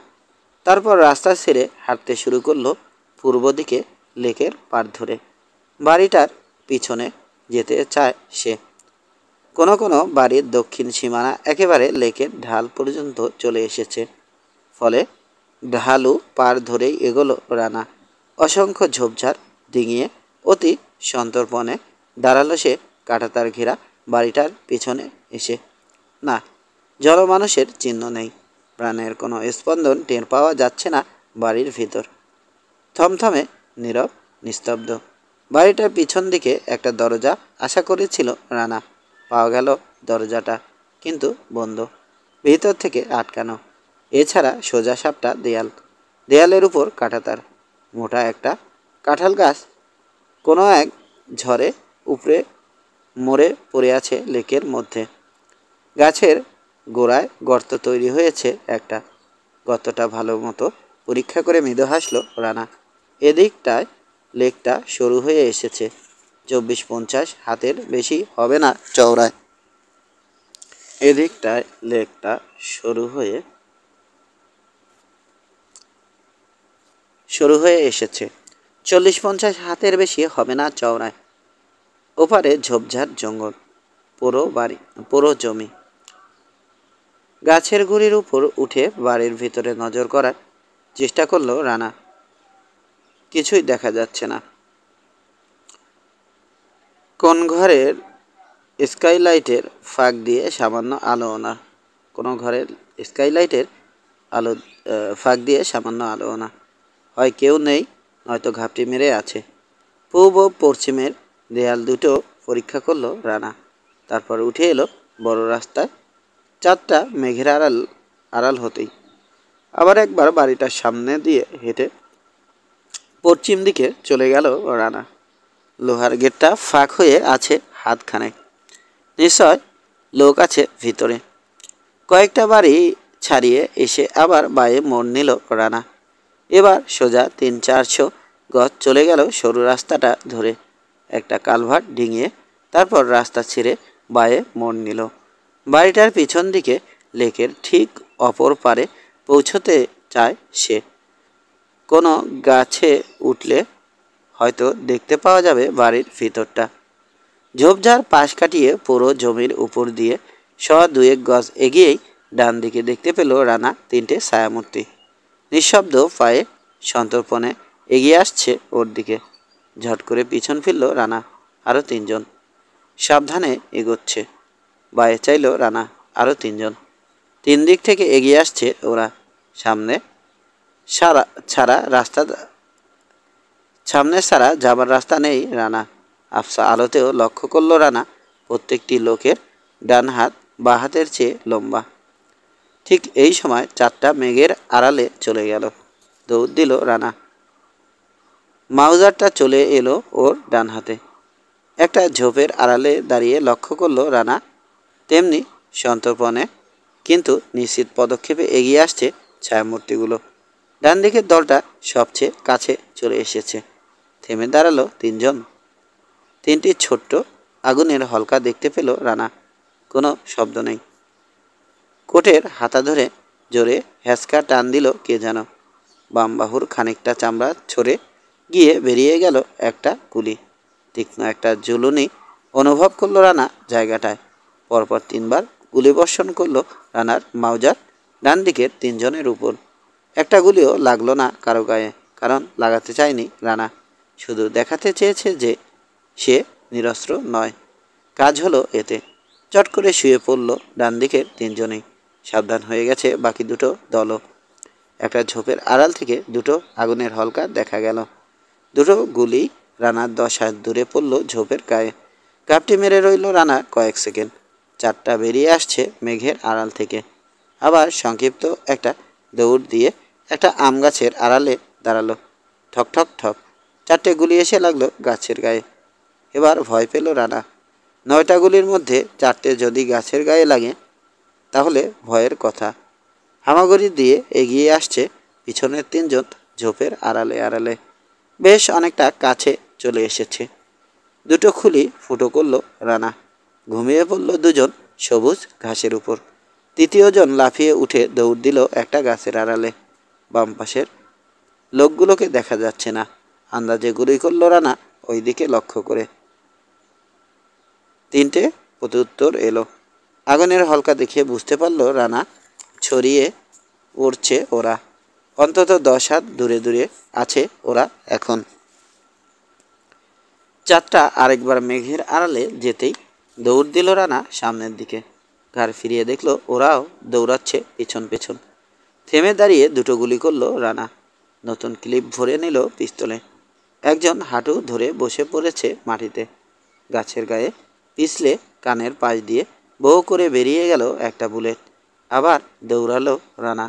তারপর রাস্তা ছেড়ে হাঁটতে শুরু করলো পূর্ব দিকে লেকের পাড় ধরে। বাড়িটার পিছনে যেতে চায় সে। কোনো কোনো বাড়ির দক্ষিণ সীমানা একেবারে লেকের ঢাল পর্যন্ত চলে এসেছে। ফলে ঢালু পার ধরেই এগোলো রানা। অসংখ্য ঝোপঝাড় ডিঙিয়ে অতি সন্তর্পণে দাঁড়ালো সে কাঁটাতার ঘেরা বাড়িটার পিছনে এসে। না, জনমানুষের চিহ্ন নেই। প্রাণের কোনো স্পন্দন টের পাওয়া যাচ্ছে না বাড়ির ভিতর। থমথমে নীরব, নিস্তব্ধ। বাড়িটার পিছন দিকে একটা দরজা আশা করেছিল রানা। পাওয়া গেল দরজাটা, কিন্তু বন্ধ, ভিতর থেকে আটকানো। এছাড়া সোজা সাপটা দেয়াল, দেয়ালের উপর কাঁটাতার। মোটা একটা কাঁঠাল গাছ কোনো এক ঝড়ে উপড়ে মরে পড়ে আছে লেকের মধ্যে। গাছের গোড়ায় গর্ত তৈরি হয়েছে একটা। গর্তটা ভালো মতো পরীক্ষা করে মৃদু হাসল রানা। এদিকটায় লেকটা সরু হয়ে এসেছে, 24-50 হাতের বেশি হবে না চওড়ায়। এদিকটায় লেকটা সরু হয়ে এসেছে, 40-50 হাতের বেশি হবে না চওড়ায়। ওপারে ঝোপঝাড় জঙ্গল, পুরো জমি। গাছের গুড়ির উপর উঠে বাড়ির ভিতরে নজর করার চেষ্টা করলো রানা। কিছুই দেখা যাচ্ছে না। কোন ঘরের স্কাইলাইটের ফাঁক দিয়ে সামান্য আলোও না। কোনো ঘরের স্কাইলাইটের আলো ফাঁক দিয়ে সামান্য আলোও না। হয় কেউ নেই, নয়তো ঘাপটি মেরে আছে। পূর্ব ও পশ্চিমের দেয়াল দুটো পরীক্ষা করলো রানা। তারপর উঠে এলো বড় রাস্তায়। চাঁদটা মেঘের আড়াল হতেই আবার একবার বাড়িটার সামনে দিয়ে হেঁটে পশ্চিম দিকে চলে গেল রানা। লোহার গেটটা ফাঁক হয়ে আছে হাতখানেক। নিশ্চয় লোক আছে ভিতরে। কয়েকটা বাড়ি ছাড়িয়ে এসে আবার বায়ে মোড় নিল রানা। এবার সোজা ৩-৪০০ গজ চলে গেল সরু রাস্তাটা ধরে, একটা কালভার্ট ডিঙিয়ে। তারপর রাস্তা ছেড়ে বায়ে মোড় নিল। বাড়িটার পিছন দিকে লেকের ঠিক অপর পারে পৌঁছতে চায় সে। কোনো গাছে উঠলে হয়তো দেখতে পাওয়া যাবে বাড়ির ভিতরটা। ঝোপঝাড় পাশ কাটিয়ে পুরো জমির উপর দিয়ে ১০০-২ গজ এগিয়েই ডান দিকে দেখতে পেল রানা ৩টে ছায়ামূর্তি। নিঃশব্দ পায়ে সন্তর্পণে এগিয়ে আসছে ওর দিকে। ঝট করে পিছন ফিরল রানা। আরও ৩জন সাবধানে এগোচ্ছে। বায়ে চাইল রানা। আরও ৩জন। ৩ দিক থেকে এগিয়ে আসছে ওরা। সামনে ছাড়া যাবার রাস্তা নেই রানা। আফসা আলোতেও লক্ষ্য করল রানা প্রত্যেকটি লোকের ডান হাত বাঁ হাতের চেয়ে লম্বা। ঠিক এই সময় চাঁদটা মেঘের আড়ালে চলে গেল। দৌড় দিল রানা। মাউজারটা চলে এলো ওর ডান হাতে। একটা ঝোপের আড়ালে দাঁড়িয়ে লক্ষ্য করল রানা তেমনি সন্তর্পণে কিন্তু নিশ্চিত পদক্ষেপে এগিয়ে আসছে ছায়ামূর্তিগুলো। ডান দিকের দলটা সবচেয়ে কাছে চলে এসেছে। থেমে দাঁড়ালো ৩জন। ৩টি ছোট্ট আগুনের হলকা দেখতে পেল রানা। কোনো শব্দ নেই। কোটের হাতা ধরে জোরে হ্যাঁচকা টান দিল কে যেন। বাম বাহুর খানিকটা চামড়া ছড়ে গিয়ে বেরিয়ে গেল একটা গুলি। তীক্ষ্ণ একটা জ্বলুনি অনুভব করল রানা জায়গাটায়। পরপর ৩বার গুলি বর্ষণ করল রানার মাউজার ডান দিকের ৩জনের উপর। একটা গুলিও লাগলো না কারো গায়ে, কারণ লাগাতে চায়নি রানা। শুধু দেখাতে চেয়েছে যে সে নিরস্ত্র নয়। কাজ হলো এতে। চট করে শুয়ে পড়ল ডান দিকের ৩জনেই। সাবধান হয়ে গেছে বাকি দুটো দলও। একটা ঝোপের আড়াল থেকে দুটো আগুনের হলকা দেখা গেল। দুটো গুলি রানার ১০ হাত দূরে পড়ল ঝোপের গায়ে। কাপটি মেরে রইল রানা কয়েক সেকেন্ড। চারটা বেরিয়ে আসছে মেঘের আড়াল থেকে। আবার সংক্ষিপ্ত একটা দৌড় দিয়ে একটা আম গাছের আড়ালে দাঁড়ালো। ঠক ঠক ঠক ৪টে গুলি এসে লাগলো গাছের গায়ে। এবার ভয় পেল রানা। ৯টা গুলির মধ্যে ৪টে যদি গাছের গায়ে লাগে তাহলে ভয়ের কথা। হামাগুড়ি দিয়ে এগিয়ে আসছে পিছনের ৩জন ঝোপের আড়ালে আড়ালে। বেশ অনেকটা কাছে চলে এসেছে। দুটো খুলি ফুটো করল রানা। ঘুমিয়ে পড়ল দুজন সবুজ ঘাসের উপর। তৃতীয়জন লাফিয়ে উঠে দৌড় দিল একটা গাছের আড়ালে। বাম পাশের লোকগুলোকে দেখা যাচ্ছে না। আন্দাজে গুলি করল রানা ওই দিকে লক্ষ্য করে। ৩টে প্রত্যুত্তর এলো। আগুনের হলকা দেখে বুঝতে পারল রানা ছড়িয়ে উড়ছে ওরা। অন্তত ১০ হাত দূরে দূরে আছে ওরা এখন। চাঁদটা আরেকবার মেঘের আড়ালে যেতেই দৌড় দিল রানা সামনের দিকে। ঘাড় ফিরিয়ে দেখল ওরাও দৌড়াচ্ছে পেছন পেছন। থেমে দাঁড়িয়ে দুটো গুলি করল রানা। নতুন ক্লিপ ভরে নিল পিস্তলে। একজন হাঁটু ধরে বসে পড়েছে মাটিতে। গাছের গায়ে পিছলে কানের পাশ দিয়ে বউ করে বেরিয়ে গেল একটা বুলেট। আবার দৌড়ালো রানা।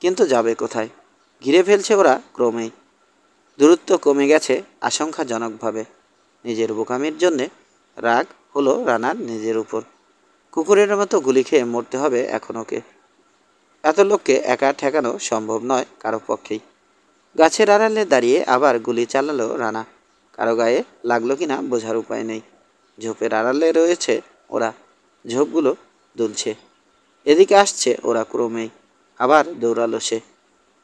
কিন্তু যাবে কোথায়? ঘিরে ফেলছে ওরা ক্রমেই। দূরত্ব কমে গেছে আশঙ্কাজনকভাবে। নিজের বোকামির জন্যে রাগ হলো রানার নিজের উপর। কুকুরের মতো গুলি খেয়ে মরতে হবে এখন ওকে। এত লোককে একা ঠেকানো সম্ভব নয় কারো পক্ষেই। গাছের আড়ালে দাঁড়িয়ে আবার গুলি চালালো রানা। কারো গায়ে লাগলো কিনা বোঝার উপায় নেই। ঝোপের আড়ালে রয়েছে ওরা। ঝোপগুলো দুলছে। এদিকে আসছে ওরা ক্রমেই। আবার দৌড়ালো সে।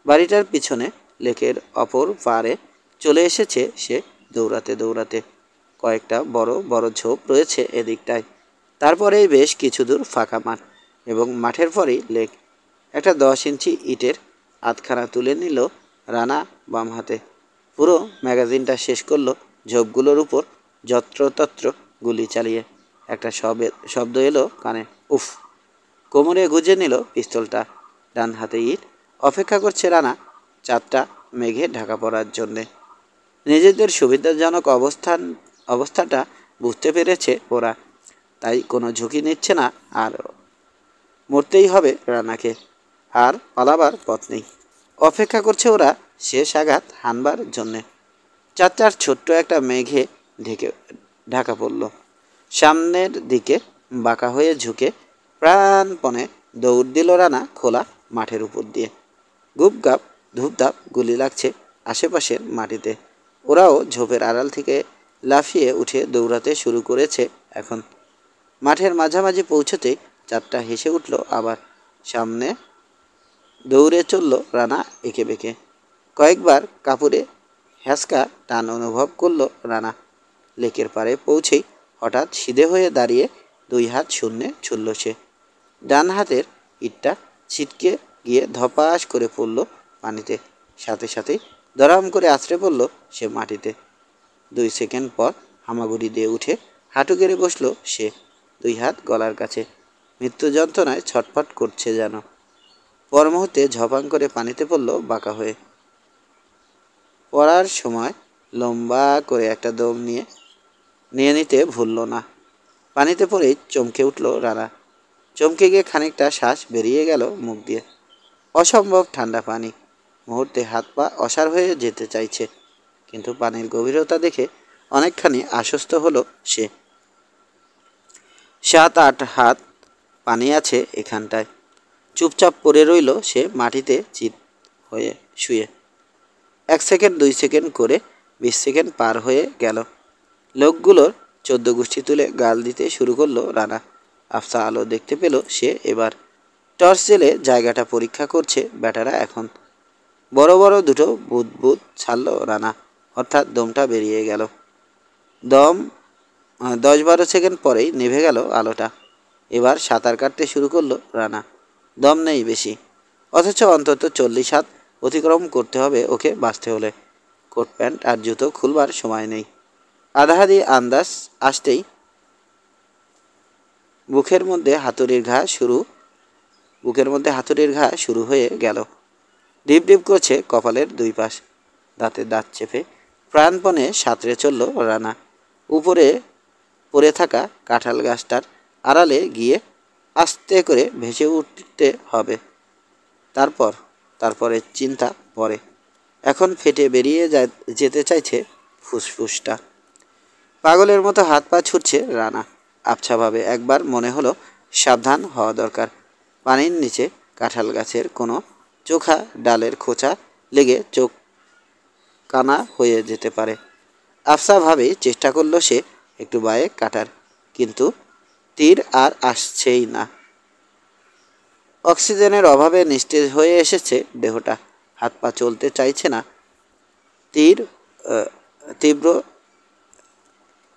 বাড়িটার পিছনে লেকের অপর পাড়ে চলে এসেছে সে দৌড়াতে দৌড়াতে। কয়েকটা বড় বড় ঝোপ রয়েছে এদিকটায়। তারপরেই বেশ কিছু দূর ফাঁকা মাঠ এবং মাঠের পরেই লেক। একটা ১০ ইঞ্চি ইটের আধখানা তুলে নিল রানা বাম হাতে। পুরো ম্যাগাজিনটা শেষ করলো ঝোপগুলোর উপর যত্রতত্র গুলি চালিয়ে। একটা শব্দ এলো কানে। উফ! কোমরে গুজে নিল পিস্তলটা। ডান হাতে ইট। অপেক্ষা করছে রানা চাঁদটা মেঘে ঢাকা পড়ার জন্যে। নিজেদের সুবিধাজনক অবস্থাটা বুঝতে পেরেছে ওরা। তাই কোনো ঝুঁকি নিচ্ছে না। আর মরতেই হবে রানাকে। আর পালাবার পথ নেই। অপেক্ষা করছে ওরা শেষ আঘাত হানবার জন্যে। চাচার ছোট্ট একটা মেঘে ঢাকা পড়ল। সামনের দিকে বাঁকা হয়ে ঝুঁকে প্রাণপণে দৌড় দিল রানা খোলা মাঠের উপর দিয়ে। গুপগাপ ধূপধাপ গুলি লাগছে আশেপাশের মাটিতে। ওরাও ঝোপের আড়াল থেকে লাফিয়ে উঠে দৌড়াতে শুরু করেছে এখন। মাঠের মাঝামাঝি পৌঁছতেই চারটা হেসে উঠল আবার। সামনে দৌড়ে চলল রানা এঁকে বেঁকে। কয়েকবার কাপড়ে হ্যাঁচকা টান অনুভব করল রানা। লেকের পাড়ে পৌঁছেই হঠাৎ সিধে হয়ে দাঁড়িয়ে 2 হাত শূন্যে ছুড়ল সে। ডান হাতের ইটটা ছিটকে গিয়ে ধপাস করে পড়ল পানিতে। সাথে সাথেই দরাম করে আছড়ে পড়ল সে মাটিতে। 2 সেকেন্ড পর হামাগুড়ি দিয়ে উঠে হাঁটু গেড়ে বসল সে, 2 হাত গলার কাছে। মৃত্যু যন্ত্রণায় ছটফট করছে যেন। পর মুহূর্তে ঝপাং করে পানিতে পড়ল বাঁকা হয়ে। পড়ার সময় লম্বা করে একটা দম নিয়ে নিতে ভুলল না। পানিতে পড়েই চমকে উঠল রানা। চমকে গিয়ে খানিকটা শ্বাস বেরিয়ে গেল মুখ দিয়ে। অসম্ভব ঠান্ডা পানি। মুহূর্তে হাত পা অসাড় হয়ে যেতে চাইছে, কিন্তু পানির গভীরতা দেখে অনেকখানি আশ্বস্ত হলো সে। 7-8 হাত পানি আছে এখানটায়। চুপচাপ পড়ে রইল সে মাটিতে চিত হয়ে শুয়ে। 1 সেকেন্ড 2 সেকেন্ড করে 20 সেকেন্ড পার হয়ে গেল। লোকগুলোর 14 গুষ্টি তুলে গাল দিতে শুরু করলো রানা। আফসা আলো দেখতে পেল সে এবার। টর্চ জেলে জায়গাটা পরীক্ষা করছে ব্যাটারা এখন। বড় বড় দুটো বুদবুদ ছাড়ল রানা। অর্থাৎ দমটা বেরিয়ে গেল। দম 10-12 সেকেন্ড পরেই নিভে গেল আলোটা। এবার সাঁতার কাটতে শুরু করলো রানা। দম নেই বেশি, অথচ অন্তত 40 হাত অতিক্রম করতে হবে ওকে বাঁচতে হলে। কোট প্যান্ট আর জুতো খুলবার সময় নেই। আধাহাদি আন্দাজ আসতেই বুকের মধ্যে হাতুড়ির ঘা শুরু হয়ে গেল। ডিপ ডিপ করছে কপালের 2 পাশ। দাঁতে দাঁত চেপে প্রাণপণে সাঁতরে চলল রানা। উপরে পড়ে থাকা কাঁঠাল গাছটার আড়ালে গিয়ে আস্তে করে ভেসে উঠতে হবে। তারপরে চিন্তা পরে। এখন ফেটে বেরিয়ে যেতে চাইছে ফুসফুসটা। পাগলের মতো হাত পা ছুটছে রানা। আবছাভাবে একবার মনে হলো সাবধান হওয়া দরকার। পানির নিচে কাঁঠাল গাছের কোনো চোখা ডালের খোঁচা লেগে চোখ কানা হয়ে যেতে পারে। আফসাভাবে চেষ্টা করলো সে একটু বায়ে কাটার, কিন্তু তীর আর আসছেই না। অক্সিজেনের অভাবে নিস্তেজ হয়ে এসেছে দেহটা। হাত পা চলতে চাইছে না। তীব্র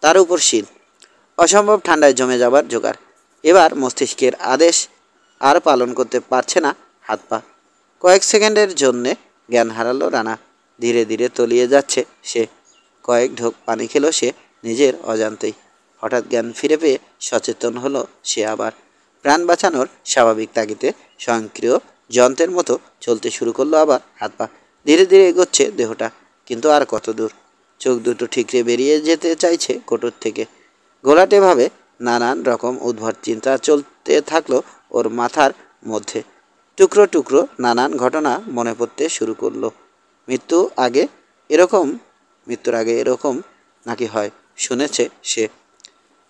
তার উপর শীত। অসম্ভব ঠান্ডায় জমে যাবার জোগাড়। এবার মস্তিষ্কের আদেশ আর পালন করতে পারছে না হাত পা। কয়েক সেকেন্ডের জন্যে জ্ঞান হারালো রানা। ধীরে ধীরে তলিয়ে যাচ্ছে সে। কয়েক ঢোক পানি খেল সে নিজের অজান্তেই। হঠাৎ জ্ঞান ফিরে পেয়ে সচেতন হলো সে আবার। প্রাণ বাঁচানোর স্বাভাবিক তাগিদে স্বয়ংক্রিয় যন্ত্রের মতো চলতে শুরু করলো আবার হাত পা। ধীরে ধীরে এগোচ্ছে দেহটা, কিন্তু আর কত দূর। চোখ দুটো ঠিকরে বেরিয়ে যেতে চাইছে কোটর থেকে। ঘোলাটেভাবে নানান রকম উদ্ভট চিন্তা চলতে থাকলো ওর মাথার মধ্যে। টুকরো টুকরো নানান ঘটনা মনে পড়তে শুরু করলো। মৃত্যুর আগে এরকম নাকি হয় শুনেছে সে।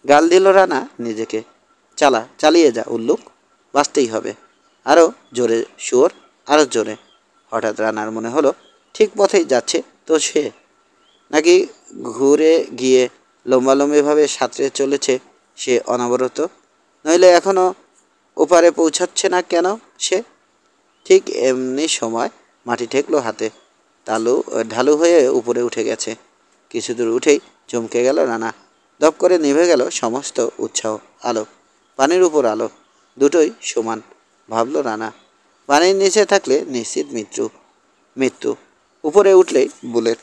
গাল দিল রানা নিজেকে। চালিয়ে যা উল্লুক, বাঁচতেই হবে। আরও জোরে শুয়োর, আরও জোরে। হঠাৎ রানার মনে হলো ঠিক পথেই যাচ্ছে তো সে, নাকি ঘুরে গিয়ে লম্বালম্বিভাবে সাঁতরে চলেছে সে অনবরত। নইলে এখনও ওপারে পৌঁছাচ্ছে না কেন সে? ঠিক এমনি সময় মাটি ঠেকলো হাতে। ঢালু হয়ে উপরে উঠে গেছে। কিছু দূর উঠেই চমকে গেল রানা। দপ করে নিভে গেল সমস্ত উৎসাহ। আলো, পানির উপর আলো, দুটোই সমান ভাবল রানা। পানির নিচে থাকলে নিশ্চিত মৃত্যু, উপরে উঠলেই বুলেট।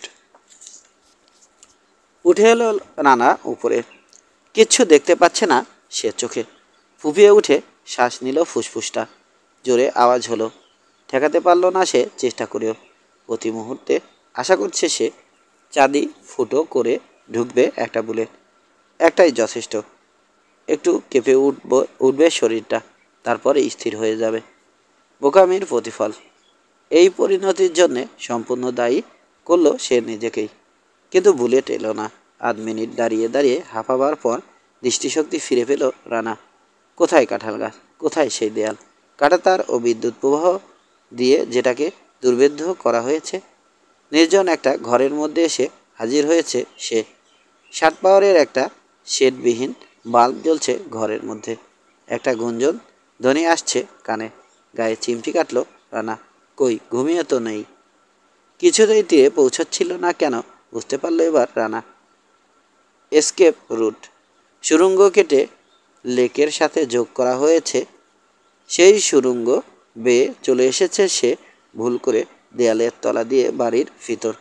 উঠে এলো রানা উপরে। কিচ্ছু দেখতে পাচ্ছে না সে চোখে। ফুঁপিয়ে উঠে শ্বাস নিল ফুসফুসটা। জোরে আওয়াজ হলো। ঠেকাতে পারল না সে চেষ্টা করেও। প্রতি মুহূর্তে আশা করছে সে চাঁদি ফুটো করে ঢুকবে একটা বুলেট। একটাই যথেষ্ট। একটু কেঁপে উঠবে শরীরটা, তারপরে স্থির হয়ে যাবে। বোকামির প্রতিফল। এই পরিণতির জন্যে সম্পূর্ণ দায়ী করলো সে নিজেকেই। কিন্তু বুলেট এলো না। আধ মিনিট দাঁড়িয়ে দাঁড়িয়ে হাঁপাবার পর দৃষ্টিশক্তি ফিরে পেল রানা। কোথায় কাঁঠাল গাছ, কোথায় সেই দেয়াল, কাঁটাতার ও বিদ্যুৎ প্রবাহ দিয়ে যেটাকে দুর্ভেদ্য করা হয়েছে? নির্জন একটা ঘরের মধ্যে এসে হাজির হয়েছে সে। 60 পাওয়ারের একটা শেডবিহীন বাল্ব জ্বলছে ঘরের মধ্যে। একটা গুঞ্জন ধ্বনি আসছে কানে। গায়ে চিমটি কাটল রানা। কই, ঘুমিয়ে তো নেই। কিছুতেই তীরে পৌঁছাচ্ছিল না কেন বুঝতে পারল এবার রানা। এসকেপ রুট, সুড়ঙ্গ কেটে লেকের সাথে যোগ করা হয়েছে। সেই সুড়ঙ্গ বেয়ে চলে এসেছে সে ভুল করে দেয়ালের তলা দিয়ে বাড়ির ভিতর।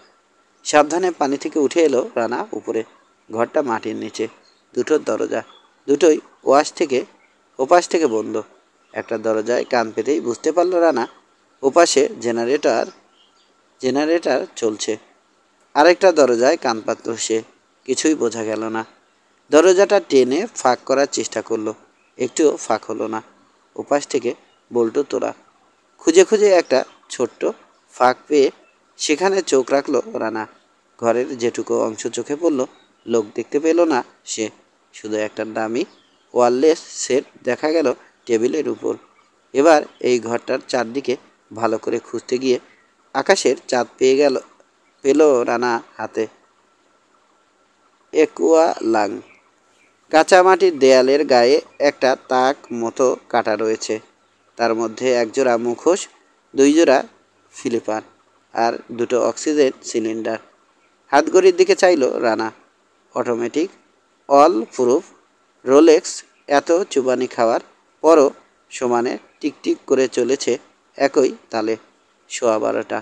সাবধানে পানি থেকে উঠে এলো রানা উপরে। ঘরটা মাটির নিচে, দুটো দরজা, দুটোই ওপাশ থেকে বন্ধ। একটা দরজায় কান পেতেই বুঝতে পারল রানা ওপাশে জেনারেটর চলছে। আরেকটা দরজায় কান পাতল সে। কিছুই বোঝা গেল না। দরজাটা টেনে ফাঁক করার চেষ্টা করলো, একটুও ফাঁক হলো না। ওপাশ থেকে বল্টু তোলা। খুঁজে খুঁজে একটা ছোট্ট ফাঁক পেয়ে সেখানে চোখ রাখলো রানা। ঘরের যেটুকু অংশ চোখে পড়ল লোক দেখতে পেল না সে। শুধু একটা দামি ওয়্যারলেস সেট দেখা গেল টেবিলের উপর। এবার এই ঘরটার চারদিকে ভালো করে খুঁজতে গিয়ে আকাশের চাঁদ পেল রানা হাতে। Aqua lung. কাঁচা মাটির দেয়ালের গায়ে একটা তাক মতো কাটা রয়েছে। তার মধ্যে একজোড়া মুখোশ, 2 জোড়া ফিলিপার আর 2টো অক্সিজেন সিলিন্ডার। হাতঘড়ির দিকে চাইল Rana. Automatic, all proof, Rolex. এত চুবানি খাওয়ার পরও সমানে টিকটিক করে চলেছে একই তালে। 12:15।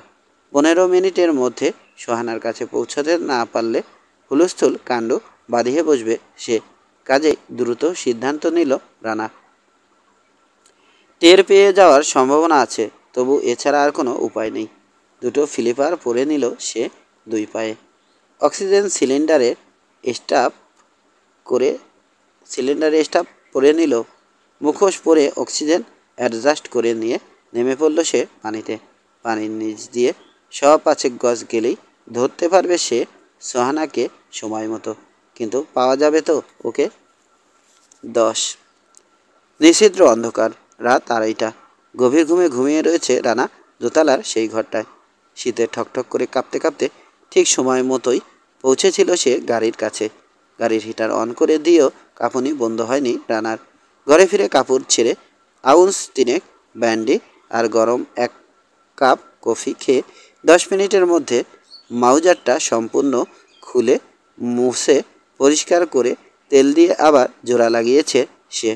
15 মিনিটের মধ্যে সোহানার কাছে পৌঁছাতে না পারলে হুলস্থুল কাণ্ড বাঁধিয়ে বসবে সে। কাজেই দ্রুত সিদ্ধান্ত নিল রানা। টের পেয়ে যাওয়ার সম্ভাবনা আছে, তবু এছাড়া আর কোনো উপায় নেই। 2টো ফিলিপার পরে নিল সে 2 পায়ে। অক্সিজেন সিলিন্ডারে স্টাফ পরে নিল। মুখোশ পরে অক্সিজেন অ্যাডজাস্ট করে নিয়ে নেমে পড়ল সে পানিতে। পানির নিচ দিয়ে 1.5 গজ গেলেই ধরতে পারবে সে সোহানাকে সময় মতো। কিন্তু পাওয়া যাবে তো ওকে? 10। নিষিদ্র অন্ধকার। রাত 2:30। গভীর ঘুমে ঘুমিয়ে রয়েছে রানা দোতলার সেই ঘরটায়। শীতে ঠকঠক করে কাঁপতে কাঁপতে ঠিক সময় মতোই পৌঁছেছিল সে গাড়ির কাছে। গাড়ির হিটার অন করে দিয়েও কাঁপুনি বন্ধ হয়নি রানার। ঘরে ফিরে কাপড় ছেড়ে আউন্স 3 ব্যান্ডি আর গরম 1 কাপ কফি খেয়ে 10 মিনিটের মধ্যে মাউজারটা সম্পূর্ণ খুলে মুছে পরিষ্কার করে তেল দিয়ে আবার জোড়া লাগিয়েছে সে।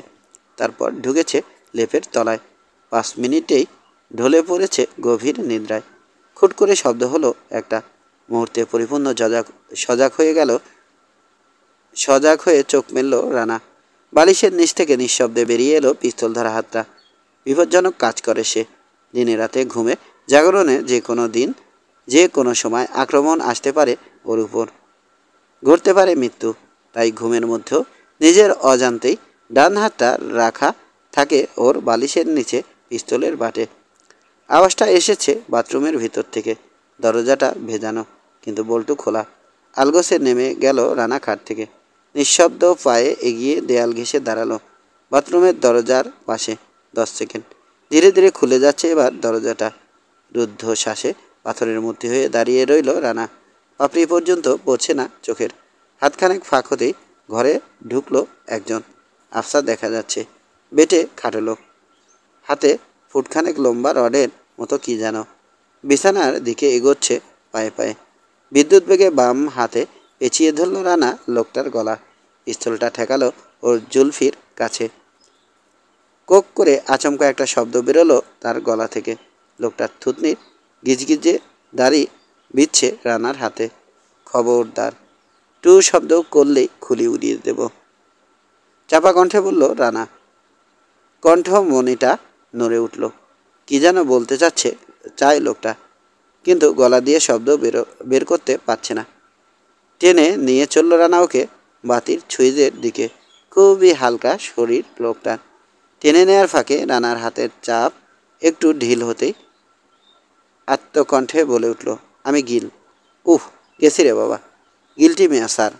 তারপর ঢুকেছে লেপের তলায়। 5 মিনিটেই ঢলে পড়েছে গভীর নিদ্রায়। খুট করে শব্দ হলো একটা। মুহূর্তে পরিপূর্ণ সজাগ হয়ে চোখ মেলল রানা। বালিশের নিচ থেকে নিঃশব্দে বেরিয়ে এলো পিস্তল ধরা হাতটা। বিপজ্জনক কাজ করে সে। দিনে রাতে ঘুমে জাগরণে যে কোনো সময় আক্রমণ আসতে পারে ওর উপর। ঘটতে পারে মৃত্যু। তাই ঘুমের মধ্যেও নিজের অজান্তেই ডান হাতটা রাখা থাকে ওর বালিশের নিচে পিস্তলের বাটে। আওয়াজটা এসেছে বাথরুমের ভিতর থেকে। দরজাটা ভেজানো, কিন্তু বল্টু খোলা। আলগোসে নেমে গেল রানা খাট থেকে। নিঃশব্দ পায়ে এগিয়ে দেয়াল ঘেঁষে দাঁড়ালো বাথরুমের দরজার পাশে। 10 সেকেন্ড। ধীরে ধীরে খুলে যাচ্ছে এবার দরজাটা। রুদ্ধ শ্বাসে পাথরের মূর্তি হয়ে দাঁড়িয়ে রইল রানা। পাপড়ি পর্যন্ত পড়ছে না চোখের। হাতখানেক ফাঁক হতেই ঘরে ঢুকলো একজন। আফসার দেখা যাচ্ছে। বেটে খাটো লোক, হাতে ফুটখানেক লম্বা রডের মতো কি যেন। বিছানার দিকে এগোচ্ছে পায়ে পায়ে। বিদ্যুৎ বেগে বাম হাতে পেঁচিয়ে ধরল রানা লোকটার গলা। পিস্তলটা ঠেকালো ওর জুলফির কাছে। কোক করে আচমকা একটা শব্দ বেরোলো তার গলা থেকে। লোকটার থুতনির গিজগিজে দাড়ি বিচ্ছে রানার হাতে। খবরদার, টু শব্দ করলেই খুলি উড়িয়ে দেব, চাপা কণ্ঠে বলল রানা। কণ্ঠ মনিটা নড়ে উঠল। কি যেন বলতে চায় লোকটা, কিন্তু গলা দিয়ে শব্দ বের করতে পারছে না। টেনে নিয়ে চলল রানা ওকে বাতির সুইচের দিকে। খুবই হালকা শরীর লোকটার। টেনে নেয়ার ফাঁকে রানার হাতের চাপ একটু ঢিল হতেই আত্মকণ্ঠে বলে উঠল, আমি গিল। গেছি রে বাবা। গিলটি মিয়া স্যার।